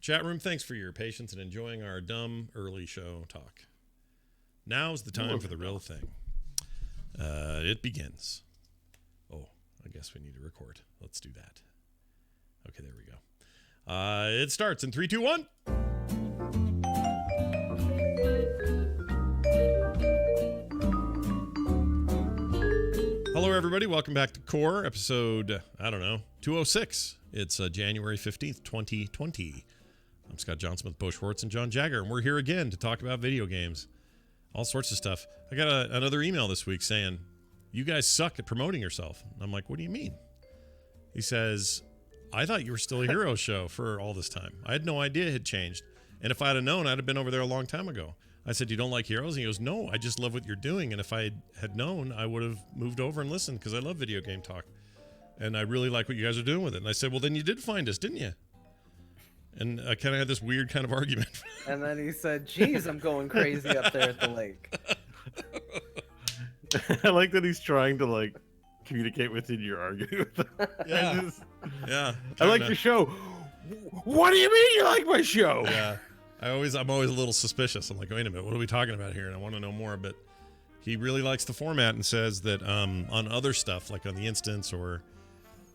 Chat room, thanks for your patience and enjoying our dumb early show talk. Now's the time for the real thing. It begins. Oh, I guess we need to record. Let's do that. Okay, there we go. It starts in 3, 2, 1. Hello, everybody. Welcome back to Core, episode, 206. It's January 15th, 2020. I'm Scott Johnson with Bo Schwartz and John Jagger, and we're here again to talk about video games. All sorts of stuff. I got another email this week saying, you guys suck at promoting yourself. And I'm like, what do you mean? He says, I thought you were still a Heroes show for all this time. I had no idea it had changed. And if I'd have known, I'd have been over there a long time ago. I said, you don't like Heroes? And he goes, no, I just love what you're doing. And if I had known, I would have moved over and listened because I love video game talk. And I really like what you guys are doing with it. And I said, well, then you did find us, didn't you? And I kind of had this weird kind of argument. And then he said, geez, I'm going crazy up there at the lake. I like that he's trying to, communicate with you and you're arguing with him. Yeah. Yeah. I like your show. What do you mean you like my show? Yeah. I'm always a little suspicious. I'm like, wait a minute, what are we talking about here? And I want to know more. But he really likes the format and says that on other stuff, like on the Instance or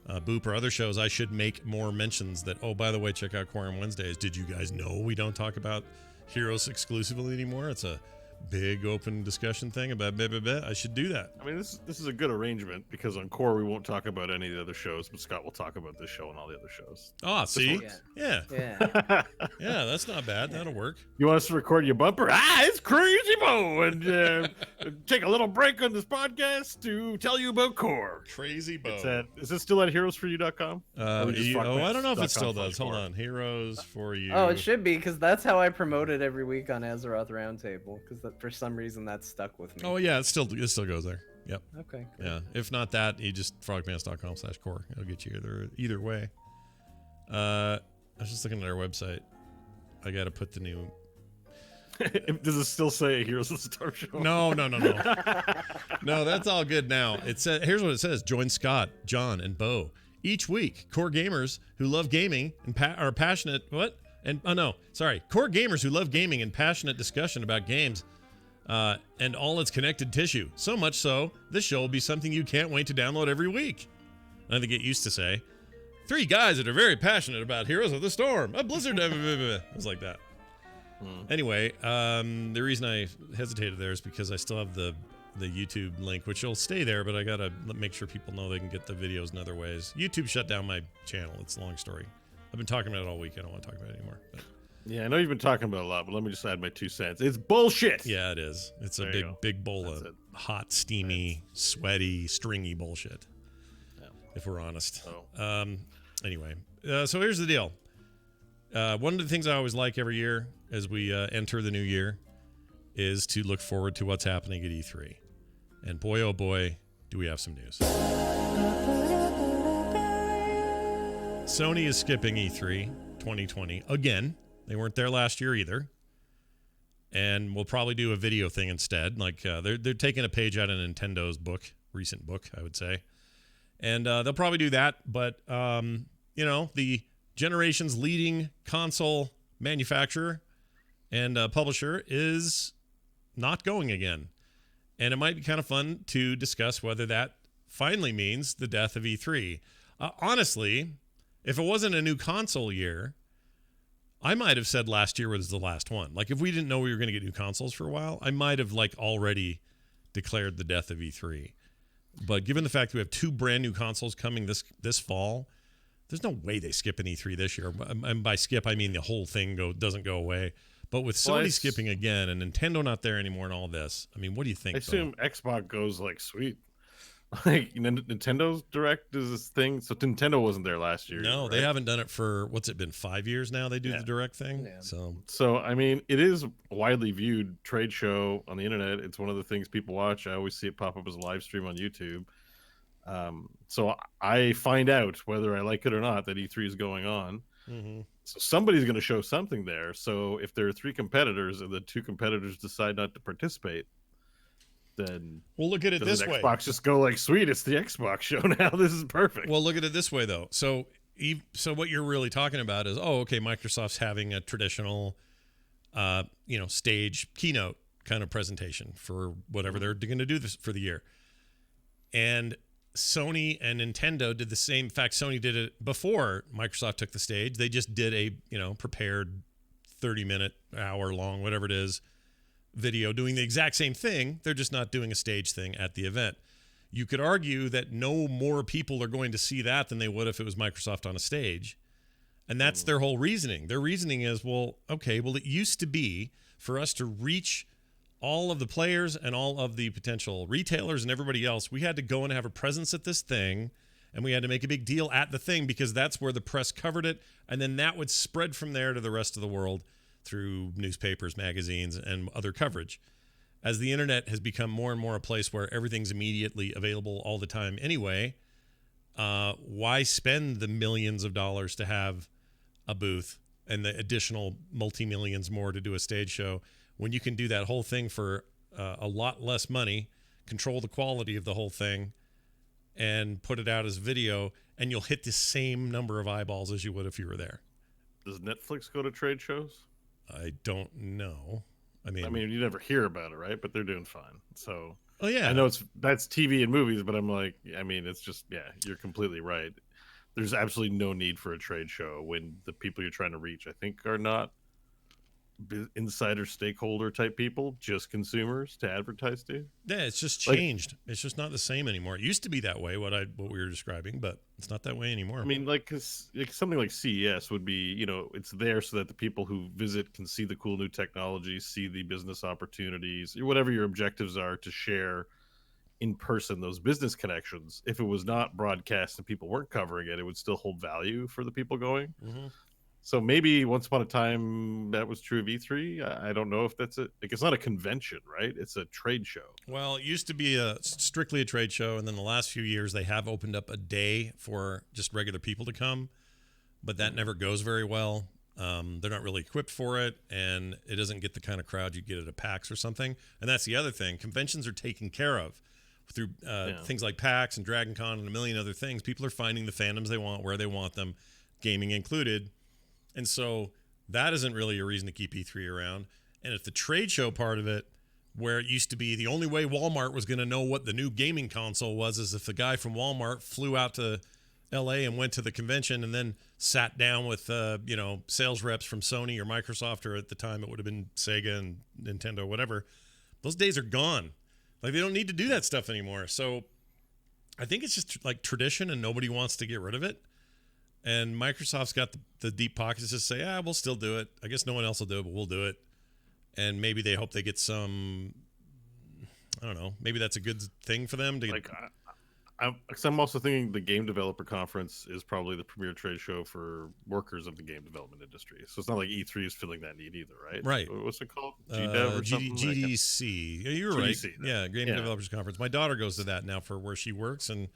Boop or other shows, I should make more mentions that, oh, by the way, check out Quorum Wednesdays. Did you guys know we don't talk about Heroes exclusively anymore? It's a big open discussion thing about blah, blah, blah. I should do that. I mean, this is a good arrangement because on Core we won't talk about any of the other shows, but Scott will talk about this show and all the other shows. Ah, see? Yeah. Yeah. Yeah, that's not bad. That'll work. You want us to record your bumper? It's Crazy Bo! And take a little break on this podcast to tell you about Core. Crazy Bo. Is it still at heroesforyou.com? I don't know if it still does. Hold on. Heroes for You. Oh, it should be, because that's how I promote it every week on Azeroth Roundtable, because for some reason that's stuck with me. Oh, yeah, it still goes there. Yep. Okay. Good. Yeah. If not that, you just frogpants.com/core. It'll get you either way. I was just looking at our website. I got to put the new... Does it still say Heroes of the Storm show? No. No, that's all good now. It says, here's what it says. Join Scott, John, and Bo each week. Core gamers who love gaming and are passionate... What? Core gamers who love gaming and passionate discussion about games and all its connected tissue. So much so, this show will be something you can't wait to download every week. I think it used to say, 3 guys that are very passionate about Heroes of the Storm. A Blizzard... It was like that. Anyway, the reason I hesitated there is because I still have the YouTube link, which will stay there, but I gotta make sure people know they can get the videos in other ways. YouTube shut down my channel. It's a long story. I've been talking about it all week. I don't want to talk about it anymore. But. Yeah, I know you've been talking about it a lot, but let me just add my 2 cents. It's bullshit. Yeah, it is. It's a big bowl of hot, steamy, sweaty, stringy bullshit. Yeah. If we're honest. Oh. Anyway, so here's the deal. One of the things I always like every year as we enter the new year is to look forward to what's happening at E3. And boy, oh boy, do we have some news. Sony is skipping E3 2020 again. They weren't there last year either. And we'll probably do a video thing instead. Like they're taking a page out of Nintendo's recent book, I would say. And they'll probably do that. But, the generation's leading console manufacturer and publisher is not going again. And it might be kind of fun to discuss whether that finally means the death of E3. Honestly, if it wasn't a new console year, I might have said last year was the last one. Like, if we didn't know we were going to get new consoles for a while, I might have, already declared the death of E3. But given the fact that we have 2 brand new consoles coming this fall, there's no way they skip an E3 this year. And by skip, I mean the whole thing doesn't go away. But with Sony skipping again and Nintendo not there anymore and all this, I mean, what do you think? I assume Xbox goes sweet. Nintendo's Direct is this thing. So Nintendo wasn't there last year. No, right? They haven't done it for, what's it been, 5 years now they do the Direct thing? Yeah. So, I mean, it is a widely viewed trade show on the internet. It's one of the things people watch. I always see it pop up as a live stream on YouTube. So I find out whether I like it or not that E3 is going on. Mm-hmm. So somebody's going to show something there. So if there are 3 competitors and the 2 competitors decide not to participate, then we'll look at it this way. Xbox just go sweet, it's the Xbox show now. This is perfect. Well, look at it this way though. So So what you're really talking about is, okay, Microsoft's having a traditional, stage keynote kind of presentation for whatever they're going to do this for the year. And Sony and Nintendo did the same. In fact, Sony did it before Microsoft took the stage. They just did a, prepared 30-minute, hour long, whatever it is, video doing the exact same thing. They're just not doing a stage thing at the event. You could argue that no more people are going to see that than they would if it was Microsoft on a stage. And that's their whole reasoning. Their reasoning is, it used to be for us to reach all of the players and all of the potential retailers and everybody else, we had to go and have a presence at this thing, and we had to make a big deal at the thing because that's where the press covered it, and then that would spread from there to the rest of the world through newspapers, magazines, and other coverage. As the internet has become more and more a place where everything's immediately available all the time anyway, why spend the millions of dollars to have a booth and the additional multi-millions more to do a stage show when you can do that whole thing for a lot less money, control the quality of the whole thing, and put it out as video, and you'll hit the same number of eyeballs as you would if you were there. Does Netflix go to trade shows? I don't know. I mean, you never hear about it, right? But they're doing fine. So, oh yeah, I know that's TV and movies, but I'm like, it's just, you're completely right. There's absolutely no need for a trade show when the people you're trying to reach, I think, are not insider stakeholder type people, just consumers to advertise to. Yeah, it's just changed. It's just not the same anymore. It used to be that way, what we were describing, but it's not that way anymore. I mean, something like CES would be, it's there so that the people who visit can see the cool new technology, see the business opportunities, whatever your objectives are, to share in person those business connections. If it was not broadcast and people weren't covering it, it would still hold value for the people going. Mm-hmm. So maybe once upon a time that was true of E3. I don't know if that's it. It's not a convention, right? It's a trade show. Well, it used to be strictly a trade show, and then the last few years they have opened up a day for just regular people to come, but that never goes very well. They're not really equipped for it, and it doesn't get the kind of crowd you get at a PAX or something. And that's the other thing. Conventions are taken care of through things like PAX and Dragon Con and a million other things. People are finding the fandoms they want where they want them, gaming included. And so that isn't really a reason to keep E3 around. And if the trade show part of it, where it used to be the only way Walmart was going to know what the new gaming console was is if the guy from Walmart flew out to LA and went to the convention and then sat down with, sales reps from Sony or Microsoft, or at the time it would have been Sega and Nintendo or whatever. Those days are gone. Like, they don't need to do that stuff anymore. So I think it's just like tradition and nobody wants to get rid of it. And Microsoft's got the deep pockets to say, we'll still do it. I guess no one else will do it, but we'll do it. And maybe they hope they get some, I don't know, maybe that's a good thing for them to get. I'm also thinking the Game Developer Conference is probably the premier trade show for workers of the game development industry. So it's not like E3 is filling that need either, right? Right. What's it called? GDev or something? GDC. Yeah, you're GDC, right. Yeah, Game Developers Conference. My daughter goes to that now for where she works, and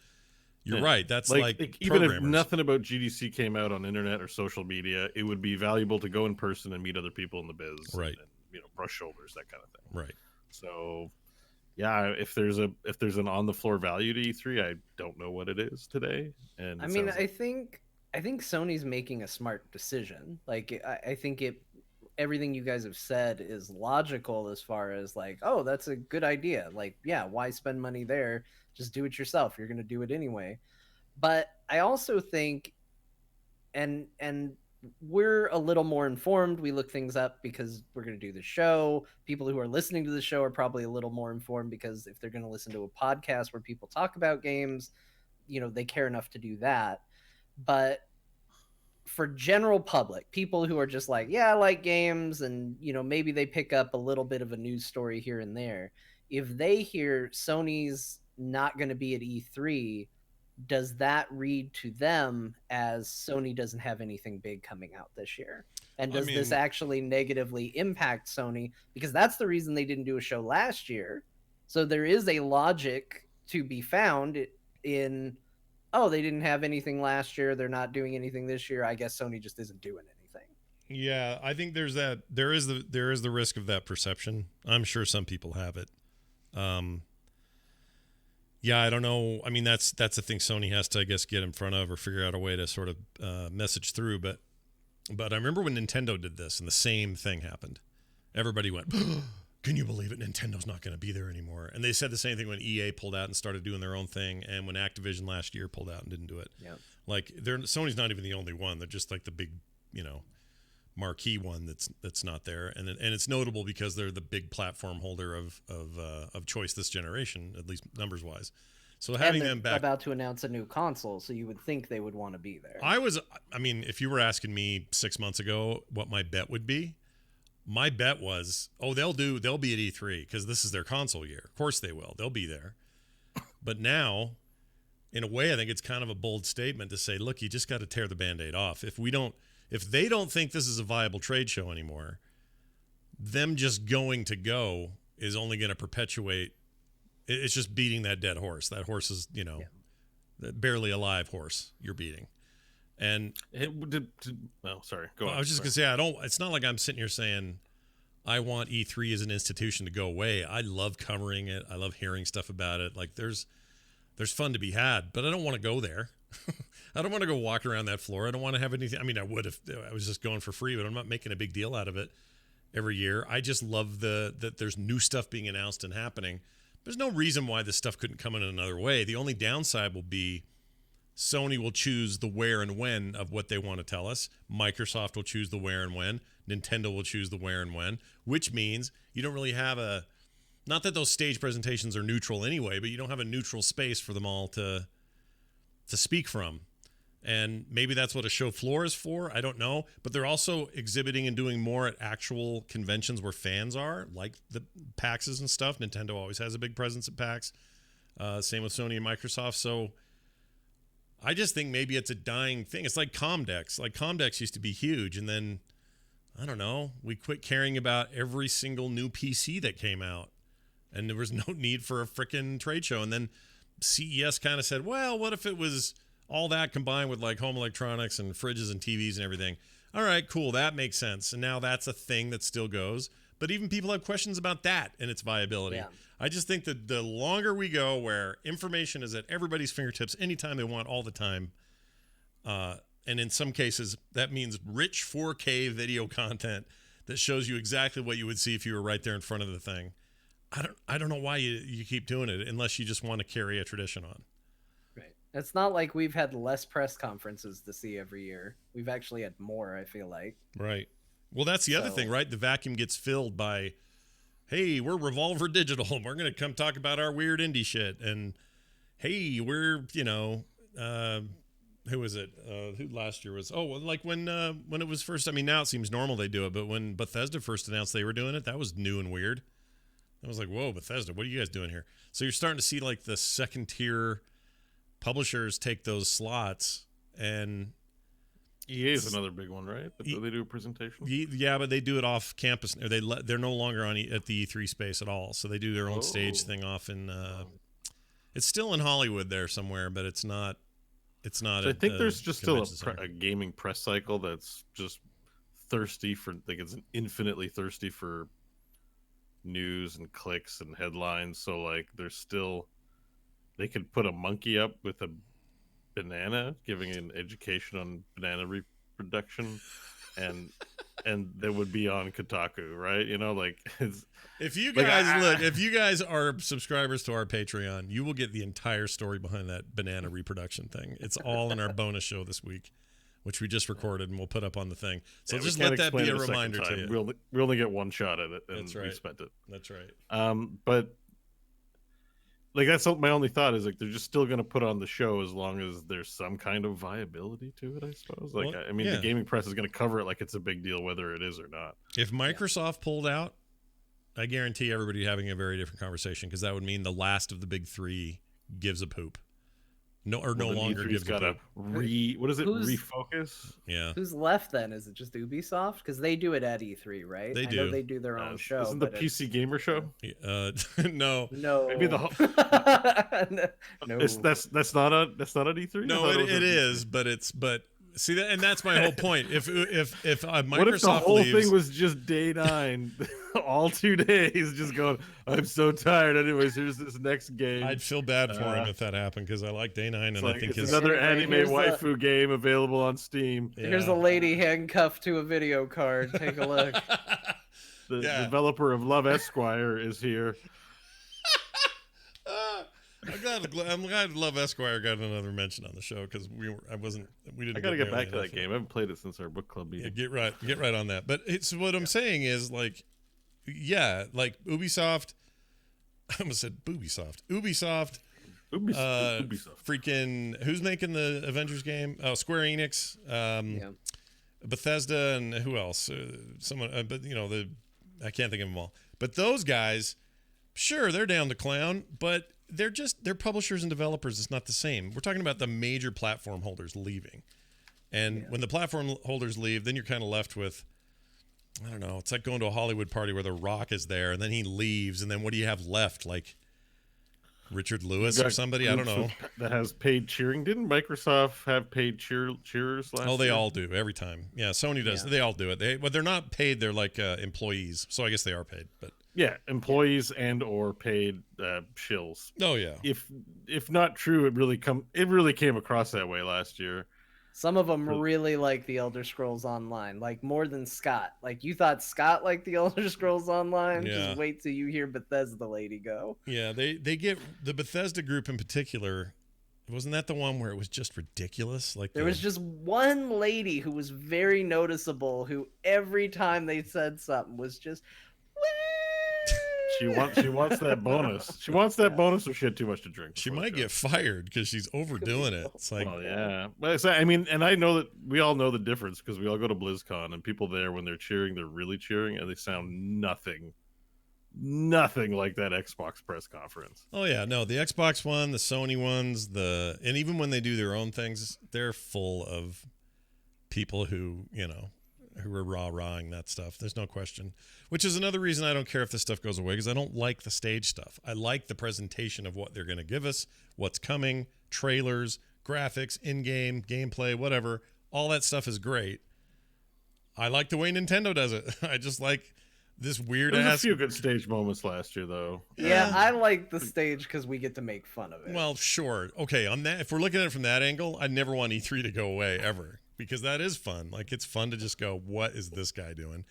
you're right. That's like even if nothing about GDC came out on internet or social media, it would be valuable to go in person and meet other people in the biz, right? And brush shoulders, that kind of thing, right? So, if there's an on the floor value to E3, I don't know what it is today. And I think Sony's making a smart decision. Like, I think everything you guys have said is logical as far as like, oh, that's a good idea. Like, why spend money there? Just do it yourself. You're going to do it anyway. But I also think, and we're a little more informed. We look things up because we're going to do the show. People who are listening to the show are probably a little more informed because if they're going to listen to a podcast where people talk about games, they care enough to do that. But for general public, people who are just like, I like games, and maybe they pick up a little bit of a news story here and there, if they hear Sony's not going to be at E3, does that read to them as Sony doesn't have anything big coming out this year? And does this actually negatively impact Sony? Because that's the reason they didn't do a show last year. So there is a logic to be found in, they didn't have anything last year, they're not doing anything this year, I guess Sony just isn't doing anything. Yeah, I think there is the risk of that perception. I'm sure some people have it. Yeah, I don't know. I mean, that's the thing Sony has to, I guess, get in front of or figure out a way to sort of message through. But I remember when Nintendo did this and the same thing happened. Everybody went, can you believe it? Nintendo's not going to be there anymore. And they said the same thing when EA pulled out and started doing their own thing, and when Activision last year pulled out and didn't do it. Yeah. Like, Sony's not even the only one. They're just like the big, marquee one that's not there. And it's notable because they're the big platform holder of choice this generation, at least numbers wise. So having them back, about to announce a new console, so you would think they would want to be there. If you were asking me 6 months ago what my bet would be, my bet was, they'll be at E3 because this is their console year. Of course they will. They'll be there. But now, in a way, I think it's kind of a bold statement to say, look, you just got to tear the Band-Aid off. If they don't think this is a viable trade show anymore, them just going to go is only going to perpetuate. It's just beating that dead horse. That horse is, barely alive horse you're beating. And sorry. Go on. I was just going to say, it's not like I'm sitting here saying I want E3 as an institution to go away. I love covering it. I love hearing stuff about it. Like there's fun to be had, but I don't want to go there. I don't want to go walk around that floor. I don't want to have anything. I mean, I would if I was just going for free, but I'm not making a big deal out of it every year. I just love that there's new stuff being announced and happening. There's no reason why this stuff couldn't come in another way. The only downside will be Sony will choose the where and when of what they want to tell us. Microsoft will choose the where and when. Nintendo will choose the where and when, which means you don't really have not that those stage presentations are neutral anyway, but you don't have a neutral space for them all to speak from. And maybe that's what a show floor is for. I don't know. But they're also exhibiting and doing more at actual conventions where fans are, like the PAXs and stuff. Nintendo always has a big presence at PAX. Same with Sony and Microsoft. So I just think maybe it's a dying thing. It's like Comdex. Like Comdex used to be huge. And then, I don't know, we quit caring about every single new PC that came out. And there was no need for a freaking trade show. And then CES kind of said, well, what if it was all that combined with like home electronics and fridges and TVs and everything? All right, cool. That makes sense. And now that's a thing that still goes. But even people have questions about that and its viability. Yeah. I just think that the longer we go where information is at everybody's fingertips anytime they want all the time, and in some cases that means rich 4K video content that shows you exactly what you would see if you were right there in front of the thing. I don't know why you keep doing it unless you just want to carry a tradition on. Right. It's not like we've had less press conferences to see every year. We've actually had more, I feel like. Right. Well, that's the other thing, right? The vacuum gets filled by, hey, we're Revolver Digital. We're going to come talk about our weird indie shit. And, hey, we're, who was it? Who last year was? Oh, like when it was first. I mean, now it seems normal they do it. But when Bethesda first announced they were doing it, that was new and weird. I was like, whoa, Bethesda, what are you guys doing here? So you're starting to see like the second tier publishers take those slots, and EA is another big one, right? They do a presentation. Yeah, but they do it off campus. Or they're no longer at the E3 space at all. So they do their own stage thing off in. It's still in Hollywood there somewhere, but it's not. It's not. So I think there's just still a gaming press cycle that's just thirsty for. Like it's infinitely thirsty for news and clicks and headlines. So like there's still. They could put a monkey up with a banana giving an education on banana reproduction, and they would be on Kotaku, right? If you guys if you guys are subscribers to our Patreon, you will get the entire story behind that banana reproduction thing. It's all in our bonus show this week, which we just recorded and we'll put up on the thing. So just let that be a reminder to you. We only get one shot at it, and That's right. we spent it. That's right. But like that's my only thought is like they're just still going to put on the show as long as there's some kind of viability to it, I suppose. Like the gaming press is going to cover it like it's a big deal whether it is or not. If Microsoft pulled out, I guarantee everybody having a very different conversation, because that would mean the last of the big three gives a poop. No longer gives a poop. Refocus? Yeah. Who's left then? Is it just Ubisoft? Because they do it at E3, right? They I do. know they do their own show. Isn't the PC Gamer show? No. Maybe the no. That's not an E3. No, it is, but See that, and that's my whole point. If Microsoft What if the whole leaves, thing was just day 9, all 2 days, just going, I'm so tired. Anyways, here's this next game. I'd feel bad for him if that happened because I like Day 9 and I think it's his another Anyway, anime here's waifu game available on Steam. Here's Yeah. a lady handcuffed to a video card. Take a look. The Yeah. developer of Love Esquire is here. I'm glad Love Esquire got another mention on the show because we didn't. I gotta get nearly back to enough that of it. game. I haven't played it since our book club Yeah, meeting. get right on that. But it's what I'm saying is like, yeah, like Ubisoft. I almost said Boobisoft. Ubisoft. Ubisoft. Freaking who's making the Avengers game? Oh, Square Enix. Yeah. Bethesda and who else? Someone, but I can't think of them all. But those guys, sure, they're down to clown, but they're publishers and developers. It's not the same. We're talking about the major platform holders leaving, and when the platform holders leave, then you're kind of left with, I don't know. It's like going to a Hollywood party where The Rock is there, and then he leaves, and then what do you have left? Like Richard Lewis or somebody? I don't know. That has paid cheering. Didn't Microsoft have paid cheerers last Oh, they year? all do every time. Yeah, Sony does. Yeah. They all do it. But they're not paid. They're like employees. So I guess they are paid. But Yeah, employees and or paid shills. oh yeah, If not true, it really came across that way last year. Some of them really like the Elder Scrolls Online, like more than Scott. Like you thought Scott liked the Elder Scrolls Online. Yeah. Just wait till you hear Bethesda lady go. yeah. They get the Bethesda group in particular. Wasn't that the one where it was just ridiculous? Like There was just one lady who was very noticeable, who every time they said something was just. She wants that bonus. She wants that bonus, or she had too much to drink. she before might the show. get fired because she's overdoing it. It's like Well, yeah, but I mean, and I know that we all know the difference because we all go to BlizzCon, and people there, when they're cheering, they're really cheering, and they sound nothing like that Xbox press conference. oh yeah, no, the Xbox one, the Sony ones, and even when they do their own things, they're full of people who are rah-rahing that stuff. There's no question. Which is another reason I don't care if this stuff goes away, because I don't like the stage stuff. I like the presentation of what they're going to give us, what's coming, trailers, graphics, in-game, gameplay, whatever. All that stuff is great. I like the way Nintendo does it. I just like this weird There's a ass. few good stage moments last year, though. Yeah, I like the stage because we get to make fun of it. Well, sure. Okay, on that, if we're looking at it from that angle, I never want E3 to go away ever, because that is fun. Like, it's fun to just go, what is this guy doing?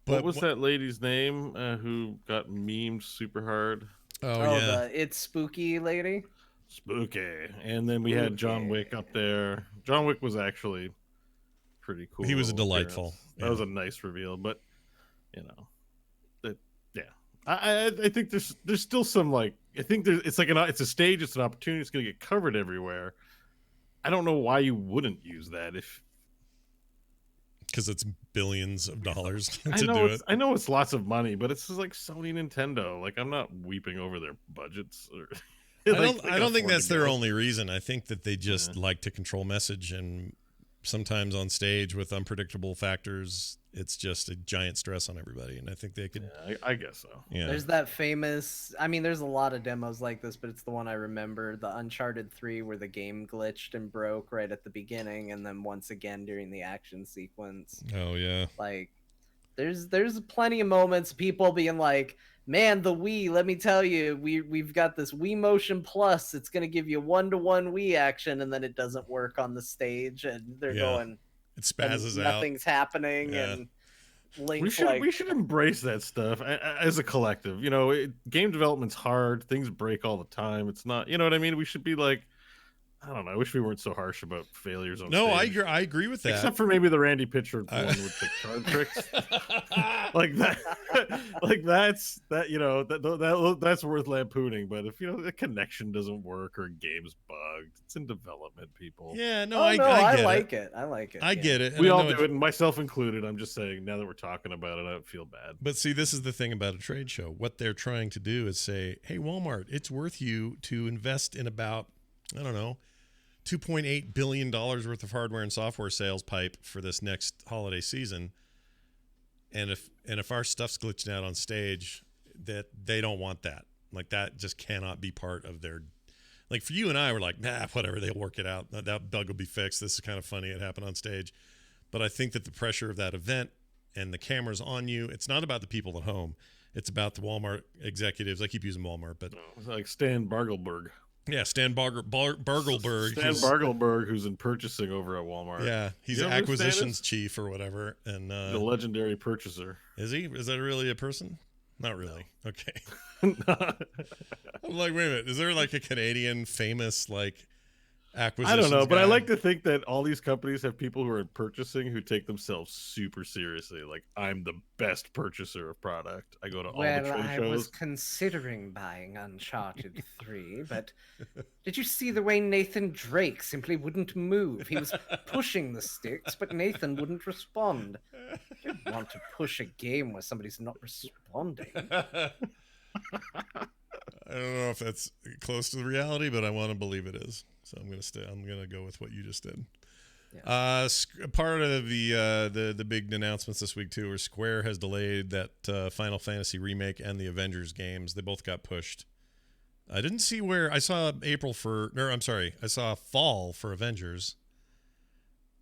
But What was that lady's name who got memed super hard? Oh, yeah. the It's Spooky lady. Spooky. And then we had John Wick up there. John Wick was actually pretty cool. He was a little delightful. appearance. That was a nice reveal, but yeah. I think there's still some, like, I think it's a stage, it's an opportunity, it's gonna get covered everywhere. I don't know why you wouldn't use that if Because it's billions of dollars to I do know it. I know it's lots of money, but it's just like Sony, Nintendo. Like, I'm not weeping over their budgets. Or, I don't think that's their only reason. I think that they just like to control message, and sometimes on stage with unpredictable factors, it's just a giant stress on everybody. And I think they could. Yeah, I guess so. Yeah. There's that famous. I mean, there's a lot of demos like this, but it's the one I remember: the Uncharted 3, where the game glitched and broke right at the beginning, and then once again during the action sequence. Oh yeah. Like, there's plenty of moments people being like, "Man, the Wii. Let me tell you, we've got this Wii Motion Plus. It's gonna give you 1-to-1 Wii action, and then it doesn't work on the stage, and they're Yeah. going, It spazzes and out. nothing's happening, Yeah. and Link's like, We should embrace that stuff as a collective. Game development's hard. Things break all the time. It's not. You know what I mean? We should be like, I don't know. I wish we weren't so harsh about failures on No, stage. I agree with that. Except for maybe the Randy Pitchford I- one with the card tricks. Like that, like that's that's worth lampooning. But if the connection doesn't work or a game's bugged, it's in development, people. Yeah, no, "Oh I no, get I it. like it. I like it. I yeah. get it. We and I all know do it, and myself included. I'm just saying, now that we're talking about it, I don't feel bad. But see, this is the thing about a trade show. What they're trying to do is say, hey, Walmart, it's worth you to invest in about, I don't know, $2.8 billion worth of hardware and software sales pipe for this next holiday season. And if our stuff's glitching out on stage, that they don't want that. Like, that just cannot be part of their, Like for you and I, we're like, nah, whatever, they'll work it out. That bug will be fixed. This is kind of funny. It happened on stage. But I think that the pressure of that event and the cameras on you, it's not about the people at home. It's about the Walmart executives. I keep using Walmart, but It's like Stan Bargelberg. yeah, Stan Bargelberg. Stan Bargelberg, who's in purchasing over at Walmart. Yeah, he's You an know who Stan acquisitions is? chief or whatever. And The legendary purchaser. is he? Is that really a person? Not really. Okay. I I'm like, wait a minute. Is there like a Canadian famous like acquisitions don't know, but I guy? like to think that all these companies have people who are in purchasing who take themselves super seriously. Like, I'm the best purchaser of product. I go to all the Well, trade I shows. was considering buying Uncharted 3, but did you see the way Nathan Drake simply wouldn't move? He was pushing the sticks, but Nathan wouldn't respond. You don't want to push a game where somebody's not responding. I don't know if that's close to the reality, but I want to believe it is. So I'm gonna stay. I'm gonna go with what you just did. Yeah. Part of the big announcements this week too, where Square has delayed that Final Fantasy remake and the Avengers games. They both got pushed. I didn't see where I saw I saw fall for Avengers.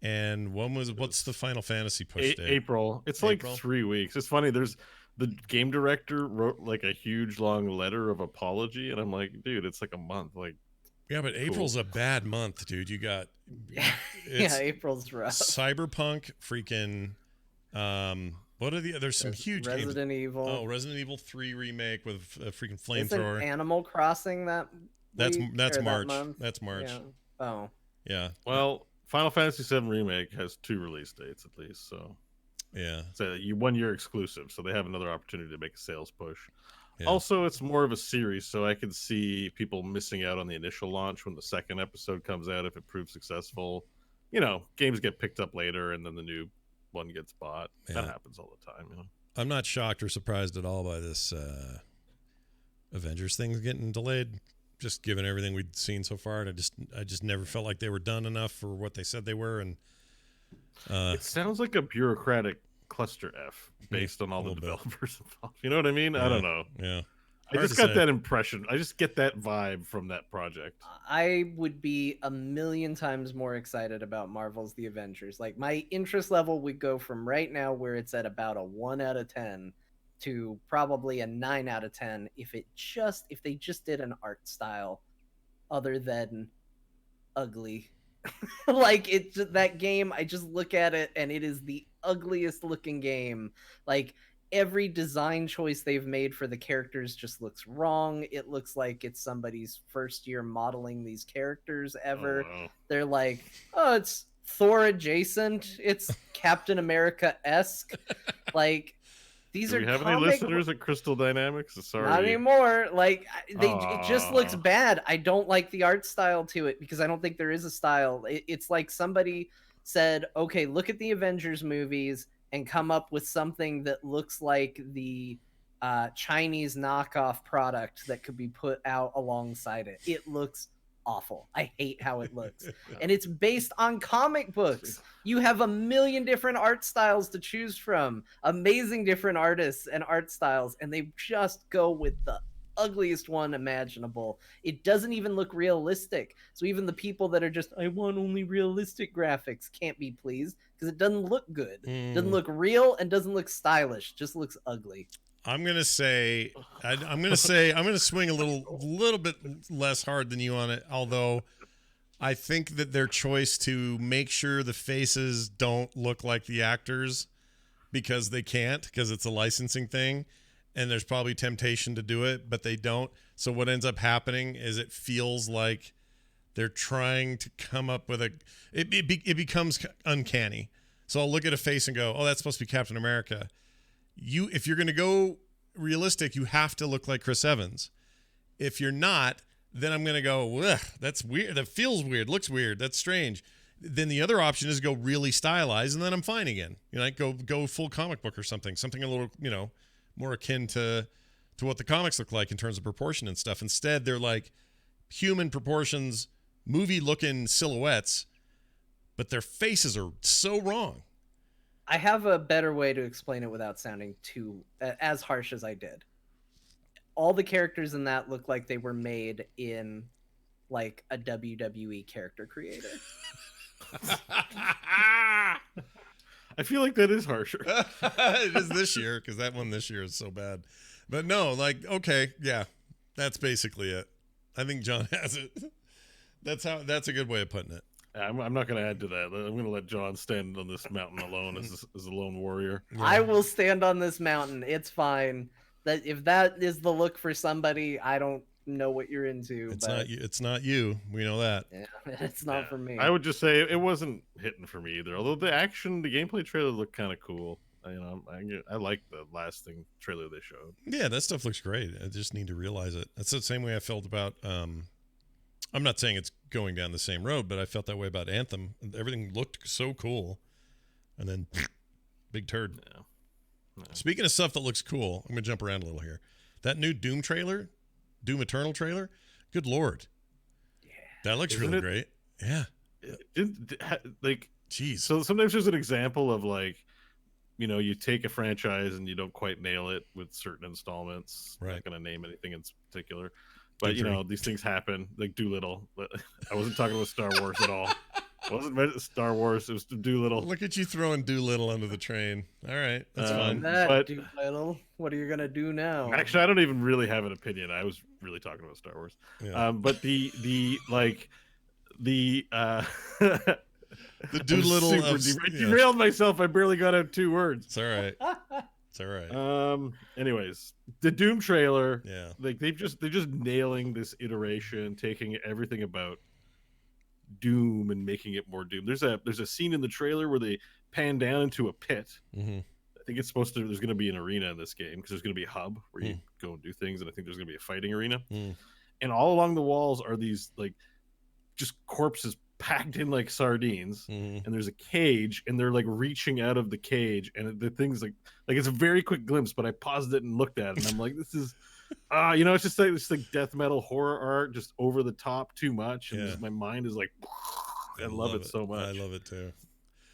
And what's the Final Fantasy push date? April. It's like April? 3 weeks. It's funny. There's the game director wrote like a huge long letter of apology, and I'm like, dude, it's like a month. Like, Yeah, but April's a bad month, dude. You got Yeah, it's April's rough. Cyberpunk, freaking what are there's some huge games. Resident Evil. Oh, Resident Evil 3 remake with a freaking Isn't flamethrower. Animal Crossing that That's week, that's or that March. month? That's March. Yeah. Oh. Yeah. well, Final Fantasy VII remake has 2 release dates at least, so Yeah. it's a 1 year exclusive. So they have another opportunity to make a sales push. Yeah. Also, it's more of a series, so I could see people missing out on the initial launch when the second episode comes out if it proves successful. You know, games get picked up later, and then the new one gets bought. Yeah. That happens all the time. You know, I'm not shocked or surprised at all by this Avengers thing getting delayed. Just given everything we'd seen so far, and I just never felt like they were done enough for what they said they were, and it sounds like a bureaucratic cluster F based on all the little bit. developers involved. You know what I mean? I don't know. Yeah. I Hard just to got say. that impression. I just get that vibe from that project. I would be a million times more excited about Marvel's The Avengers. Like, my interest level would go from right now where it's at about a 1 out of 10 to probably a 9 out of 10 if they just did an art style other than ugly. Like, that game, I just look at it and it is the ugliest looking game. Like, every design choice they've made for the characters just looks wrong. It looks like it's somebody's first year modeling these characters ever. Oh, wow. They're like, oh, it's Thor adjacent. It's Captain America-esque. Like, these Do are we have any comic listeners at Crystal Dynamics? Sorry. not anymore. Like, it just looks Aw. bad. I don't like the art style to it because I don't think there is a style. It's like somebody said, okay, look at the Avengers movies and come up with something that looks like the Chinese knockoff product that could be put out alongside it. It looks awful. I hate how it looks. And it's based on comic books. You have a million different art styles to choose from, amazing different artists and art styles, and they just go with the ugliest one imaginable. It doesn't even look realistic. So even the people that are just, I want only realistic graphics, can't be pleased because it doesn't look good. Doesn't look real and doesn't look stylish. Just looks ugly. I'm gonna say I'm gonna swing a little bit less hard than you on it. Although I think that their choice to make sure the faces don't look like the actors because they can't, because it's a licensing thing, and there's probably temptation to do it, but they don't. So what ends up happening is it feels like they're trying to come up with it becomes uncanny. So I'll look at a face and go, oh, that's supposed to be Captain America. If you're going to go realistic, you have to look like Chris Evans. If you're not, then I'm going to go, ugh, that's weird. That feels weird. Looks weird. That's strange. Then the other option is go really stylized, and then I'm fine again. You know, like go full comic book or something a little, more akin to what the comics look like in terms of proportion and stuff. Instead, they're like human proportions, movie-looking silhouettes, but their faces are so wrong. I have a better way to explain it without sounding too as harsh as I did. All the characters in that look like they were made in like a WWE character creator. I feel like that is harsher. It is this year because that one this year is so bad. But no, like, okay, yeah, that's basically it. I think John has it. That's a good way of putting it. I'm not going to add to that. I'm going to let John stand on this mountain alone as a lone warrior. Yeah. I will stand on this mountain. It's fine. That if that is the look for somebody, I don't know what you're into. It's but not you. It's not you. We know that. yeah, it's not Yeah. for me. I would just say it wasn't hitting for me either. Although the gameplay trailer looked kind of cool. I like the last trailer they showed. Yeah, that stuff looks great. I just need to realize it. That's the same way I felt about. I'm not saying it's going down the same road, but I felt that way about Anthem. Everything looked so cool, and then big turd. Yeah. No. Speaking of stuff that looks cool, I'm gonna jump around a little here. That new Doom trailer, Doom Eternal trailer. Good lord, Yeah. that looks Isn't really it- great. Yeah, Like, jeez. so sometimes there's an example of like, you take a franchise and you don't quite nail it with certain installments. I'm Right. not going to name anything in particular, but Doom 3. these things happen. Like Doolittle. I wasn't talking about Star Wars at all. It wasn't Star Wars. It was Doolittle. Look at you throwing Doolittle under the train. All right, that's fine. That but- Doolittle. What are you gonna do now? Actually, I don't even really have an opinion. I was really talking about Star Wars. Yeah. But the The Doolittle I of derailed myself. I barely got out 2 words. It's all right. It's all right. Anyways, the Doom trailer, Yeah. like they're just nailing this iteration, taking everything about Doom and making it more Doom. There's a scene in the trailer where they pan down into a pit. Mm-hmm. I think it's there's going to be an arena in this game because there's going to be a hub where you go and do things, and I think there's going to be a fighting arena. Mm. And all along the walls are these like just corpses packed in like sardines. Mm-hmm. And there's a cage, and they're like reaching out of the cage, and the thing's like it's a very quick glimpse, but I paused it and looked at it, and I'm like, this is it's just like this like death metal horror art, just over the top too much, and Yeah. just my mind is like, I love it so much. I love it too.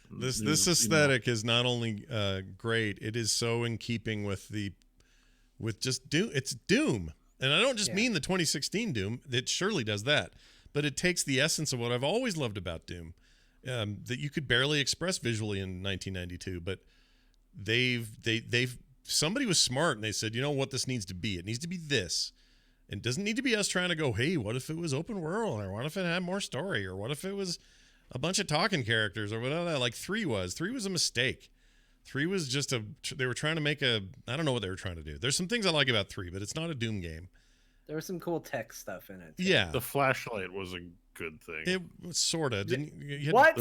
There's, This aesthetic is not only great, it is so in keeping with just Doom. It's Doom, and I don't just Yeah. mean the 2016 Doom. It surely does that, but it takes the essence of what I've always loved about Doom, that you could barely express visually in 1992. But they've somebody was smart and they said, you know what this needs to be? It needs to be this. It doesn't need to be us trying to go, hey, what if it was open world, or what if it had more story, or what if it was a bunch of talking characters, or whatever. Like 3 was a mistake. 3 was just they were trying to make I don't know what they were trying to do. There's some things I like about 3, but it's not a Doom game. There was some cool tech stuff in it. too. Yeah, the flashlight was a good thing. it was sort of. Didn't you had- What?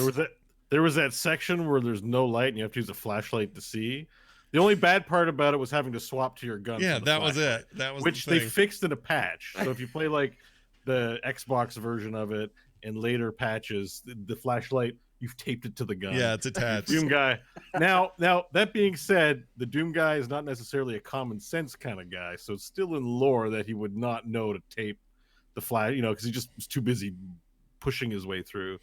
There was that section where there's no light and you have to use a flashlight to see. The only bad part about it was having to swap to your gun. Yeah, for the that was flashlight, it. That was which the they thing. fixed in a patch. So if you play like the Xbox version of it and later patches, the flashlight, you've taped it to the gun. Yeah, it's attached. Doom guy. Now that being said, the Doom guy is not necessarily a common sense kind of guy, so it's still in lore that he would not know to tape the flash, because he just was too busy pushing his way through.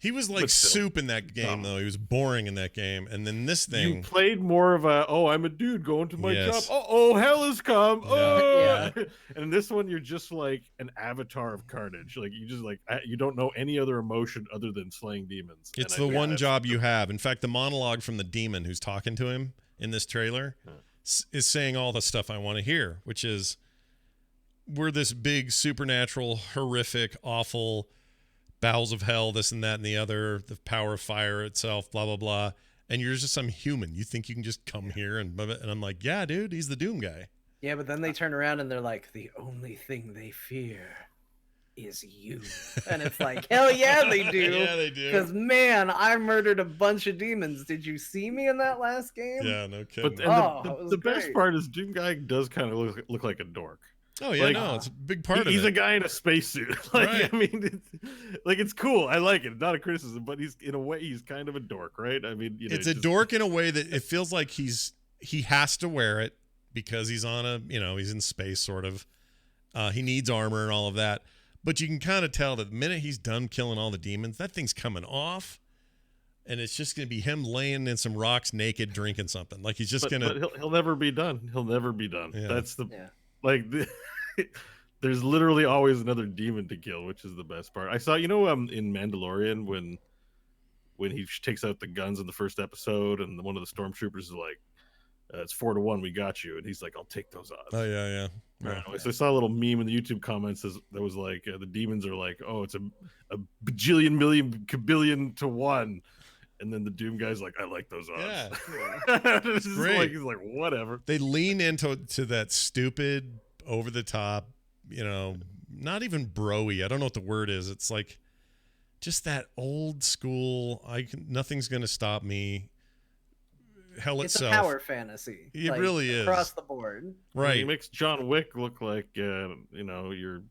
He was like But still. soup in that game, though. He was boring in that game, and then this thing. You played more of I'm a dude going to my Yes. job. Oh, hell has come. Yeah. Oh. And in this one, you're just like an avatar of carnage. Like you just you don't know any other emotion other than slaying demons. It's And I the think one that's- job you have. In fact, the monologue from the demon who's talking to him in this trailer is saying all the stuff I want to hear, which is we're this big, supernatural, horrific, awful bowels of hell, this and that and the other, the power of fire itself, blah, blah, blah. And you're just some human. You think you can just come here and blah, blah, and I'm like, yeah, dude, he's the Doom guy. Yeah, but then they turn around and they're like, the only thing they fear is you. And it's like, hell yeah, they do. Yeah, they do. Because, man, I murdered a bunch of demons. Did you see me in that last game? Yeah, no kidding. But Oh, and it was the best great. part is Doom guy does kind of look like a dork. oh, yeah, like- no, it's a big part of He's it. a guy in a spacesuit. Like Right. I mean, it's cool. I like it. Not a criticism, but he's in a way he's kind of a dork, right? I mean, It's a dork in a way that it feels like he has to wear it because he's on he's in space sort of. He needs armor and all of that. But you can kind of tell that the minute he's done killing all the demons, that thing's coming off. And it's just going to be him laying in some rocks naked, drinking something. Like he's just But going to. he'll never be done. He'll never be done. Yeah. That's the Yeah. like there's literally always another demon to kill, which is the best part. I saw, in Mandalorian when he takes out the guns in the first episode, and one of the stormtroopers is like, "It's 4-1, we got you," and he's like, "I'll take those odds." Oh yeah. So I saw a little meme in the YouTube comments that was like, the demons are like, "Oh, it's a bajillion million kabillion to 1," and then the Doom guy's like, "I like those odds." Yeah. It's just Great. like, he's like, whatever. They lean into that stupid, over the top, not even broy. I don't know what the word is. It's like just that old school. Nothing's gonna stop me. Hell It's itself. a power fantasy. It really is. Across the board. Right. He makes John Wick look like your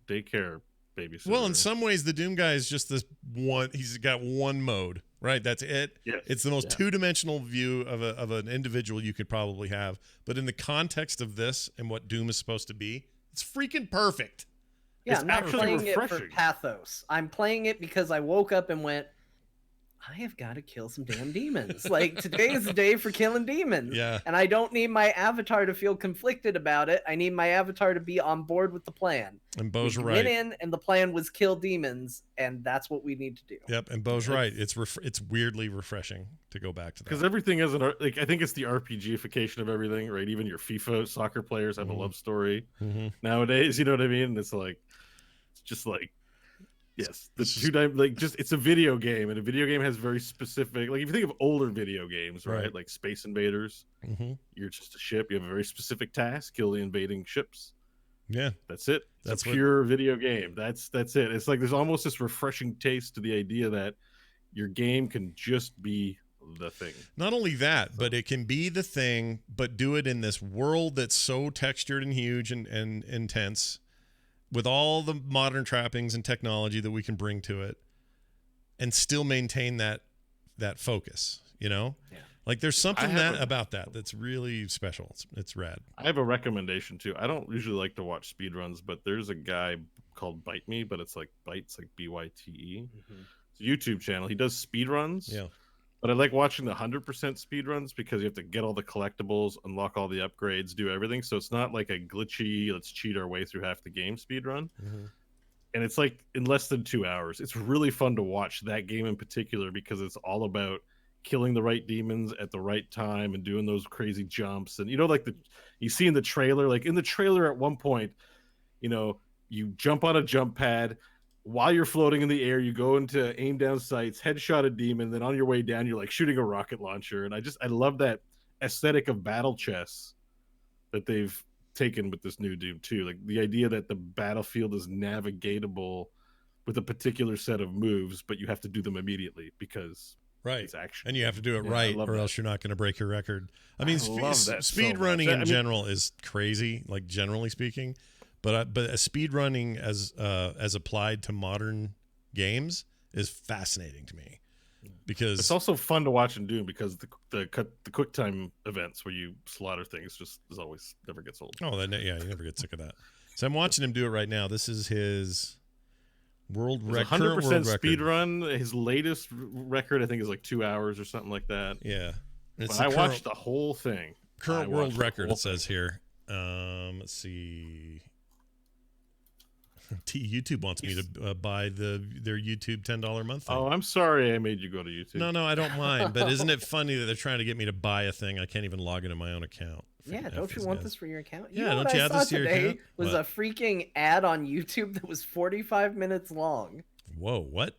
daycare babysitter. Well, in some ways, the Doom guy is just this one. He's got one mode, right? That's it. Yes. It's the most two-dimensional view of an individual you could probably have. But in the context of this and what Doom is supposed to be, it's freaking perfect. Yeah, It's I'm not actually playing it for refreshing. pathos. I'm playing it because I woke up and went, I have got to kill some damn demons. Like, today is the day for killing demons. Yeah. And I don't need my avatar to feel conflicted about it. I need my avatar to be on board with the plan. And Bo's We right. went in, and the plan was kill demons, and that's what we need to do. Yep, and Bo's right. It's weirdly refreshing to go back to that. Because everything is I think it's the RPGification of everything, right? Even your FIFA soccer players have a love story nowadays. You know what I mean? It's just like, yes, it's a video game, and a video game has very specific. Like, if you think of older video games, right? Like Space Invaders, you're just a ship. You have a very specific task: kill the invading ships. Yeah, that's it. It's a pure video game. That's it. It's like there's almost this refreshing taste to the idea that your game can just be the thing. Not only that, but it can be the thing, but do it in this world that's so textured and huge and intense, with all the modern trappings and technology that we can bring to it, and still maintain that focus. Yeah. Like, there's something about that that's really special. It's rad. I have a recommendation too. I don't usually like to watch speedruns, but there's a guy called Bite Me, but it's like Bites, like BYTE. It's a YouTube channel. He does speedruns. Yeah. But I like watching the 100% speedruns because you have to get all the collectibles, unlock all the upgrades, do everything. So it's not like a glitchy, let's cheat our way through half the game speedrun. And it's like in less than 2 hours. It's really fun to watch that game in particular because it's all about killing the right demons at the right time and doing those crazy jumps. And you see in the trailer, like in the trailer at one point, you jump on a jump pad. While you're floating in the air, you go into aim down sights, headshot a demon, then on your way down, you're like shooting a rocket launcher. And I love that aesthetic of battle chess that they've taken with this new Doom too. Like the idea that the battlefield is navigatable with a particular set of moves, but you have to do them immediately because it's action. And you have to do it right, or else you're not going to break your record. I mean, that speed so running much. in general is crazy, like generally speaking. But a speed running as applied to modern games is fascinating to me, because it's also fun to watch in Doom because the quick time events where you slaughter things just always never gets old. Oh, you never get sick of that. So I'm watching him do it right now. This is his world record. 100% speed run. His latest record, I think, is like 2 hours or something like that. Yeah, I watched the whole thing. Current world record, it says here. Let's see. YouTube wants me to buy their YouTube $10 month thing. Oh, I'm sorry I made you go to YouTube. No, I don't mind. But isn't it funny that they're trying to get me to buy a thing I can't even log into my own account? Yeah, don't you want this for your account? Yeah, don't you have this to your account? Was a freaking ad on YouTube that was 45 minutes long. Whoa, what?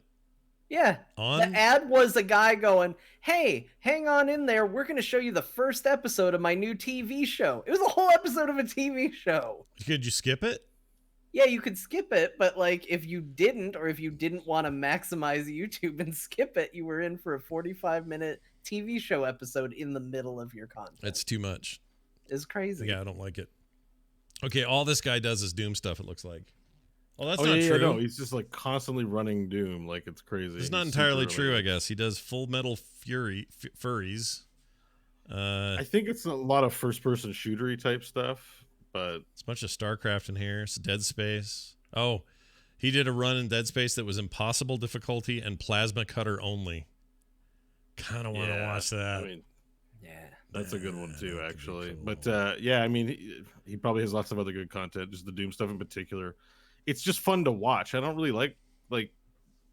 Yeah, the ad was a guy going, "Hey, hang on in there. We're going to show you the first episode of my new TV show." It was a whole episode of a TV show. Could you skip it? Yeah, you could skip it, but like if you didn't, or if you didn't want to maximize YouTube and skip it, you were in for a 45-minute TV show episode in the middle of your content. That's too much. It's crazy. Yeah, I don't like it. Okay, all this guy does is Doom stuff, it looks like. Oh, that's not true. Yeah, no, he's just like constantly running Doom, like it's crazy. It's not entirely true, I guess. He does Full Metal Furries. I think it's a lot of first-person shootery type stuff. But it's a bunch of StarCraft in here. It's Dead Space. Oh, he did a run in Dead Space that was impossible difficulty and plasma cutter only. Kind of want to watch that. I mean, yeah. That's a good one That too, could be actually. cool. But yeah, I mean, he probably has lots of other good content. Just the Doom stuff in particular, it's just fun to watch. I don't really like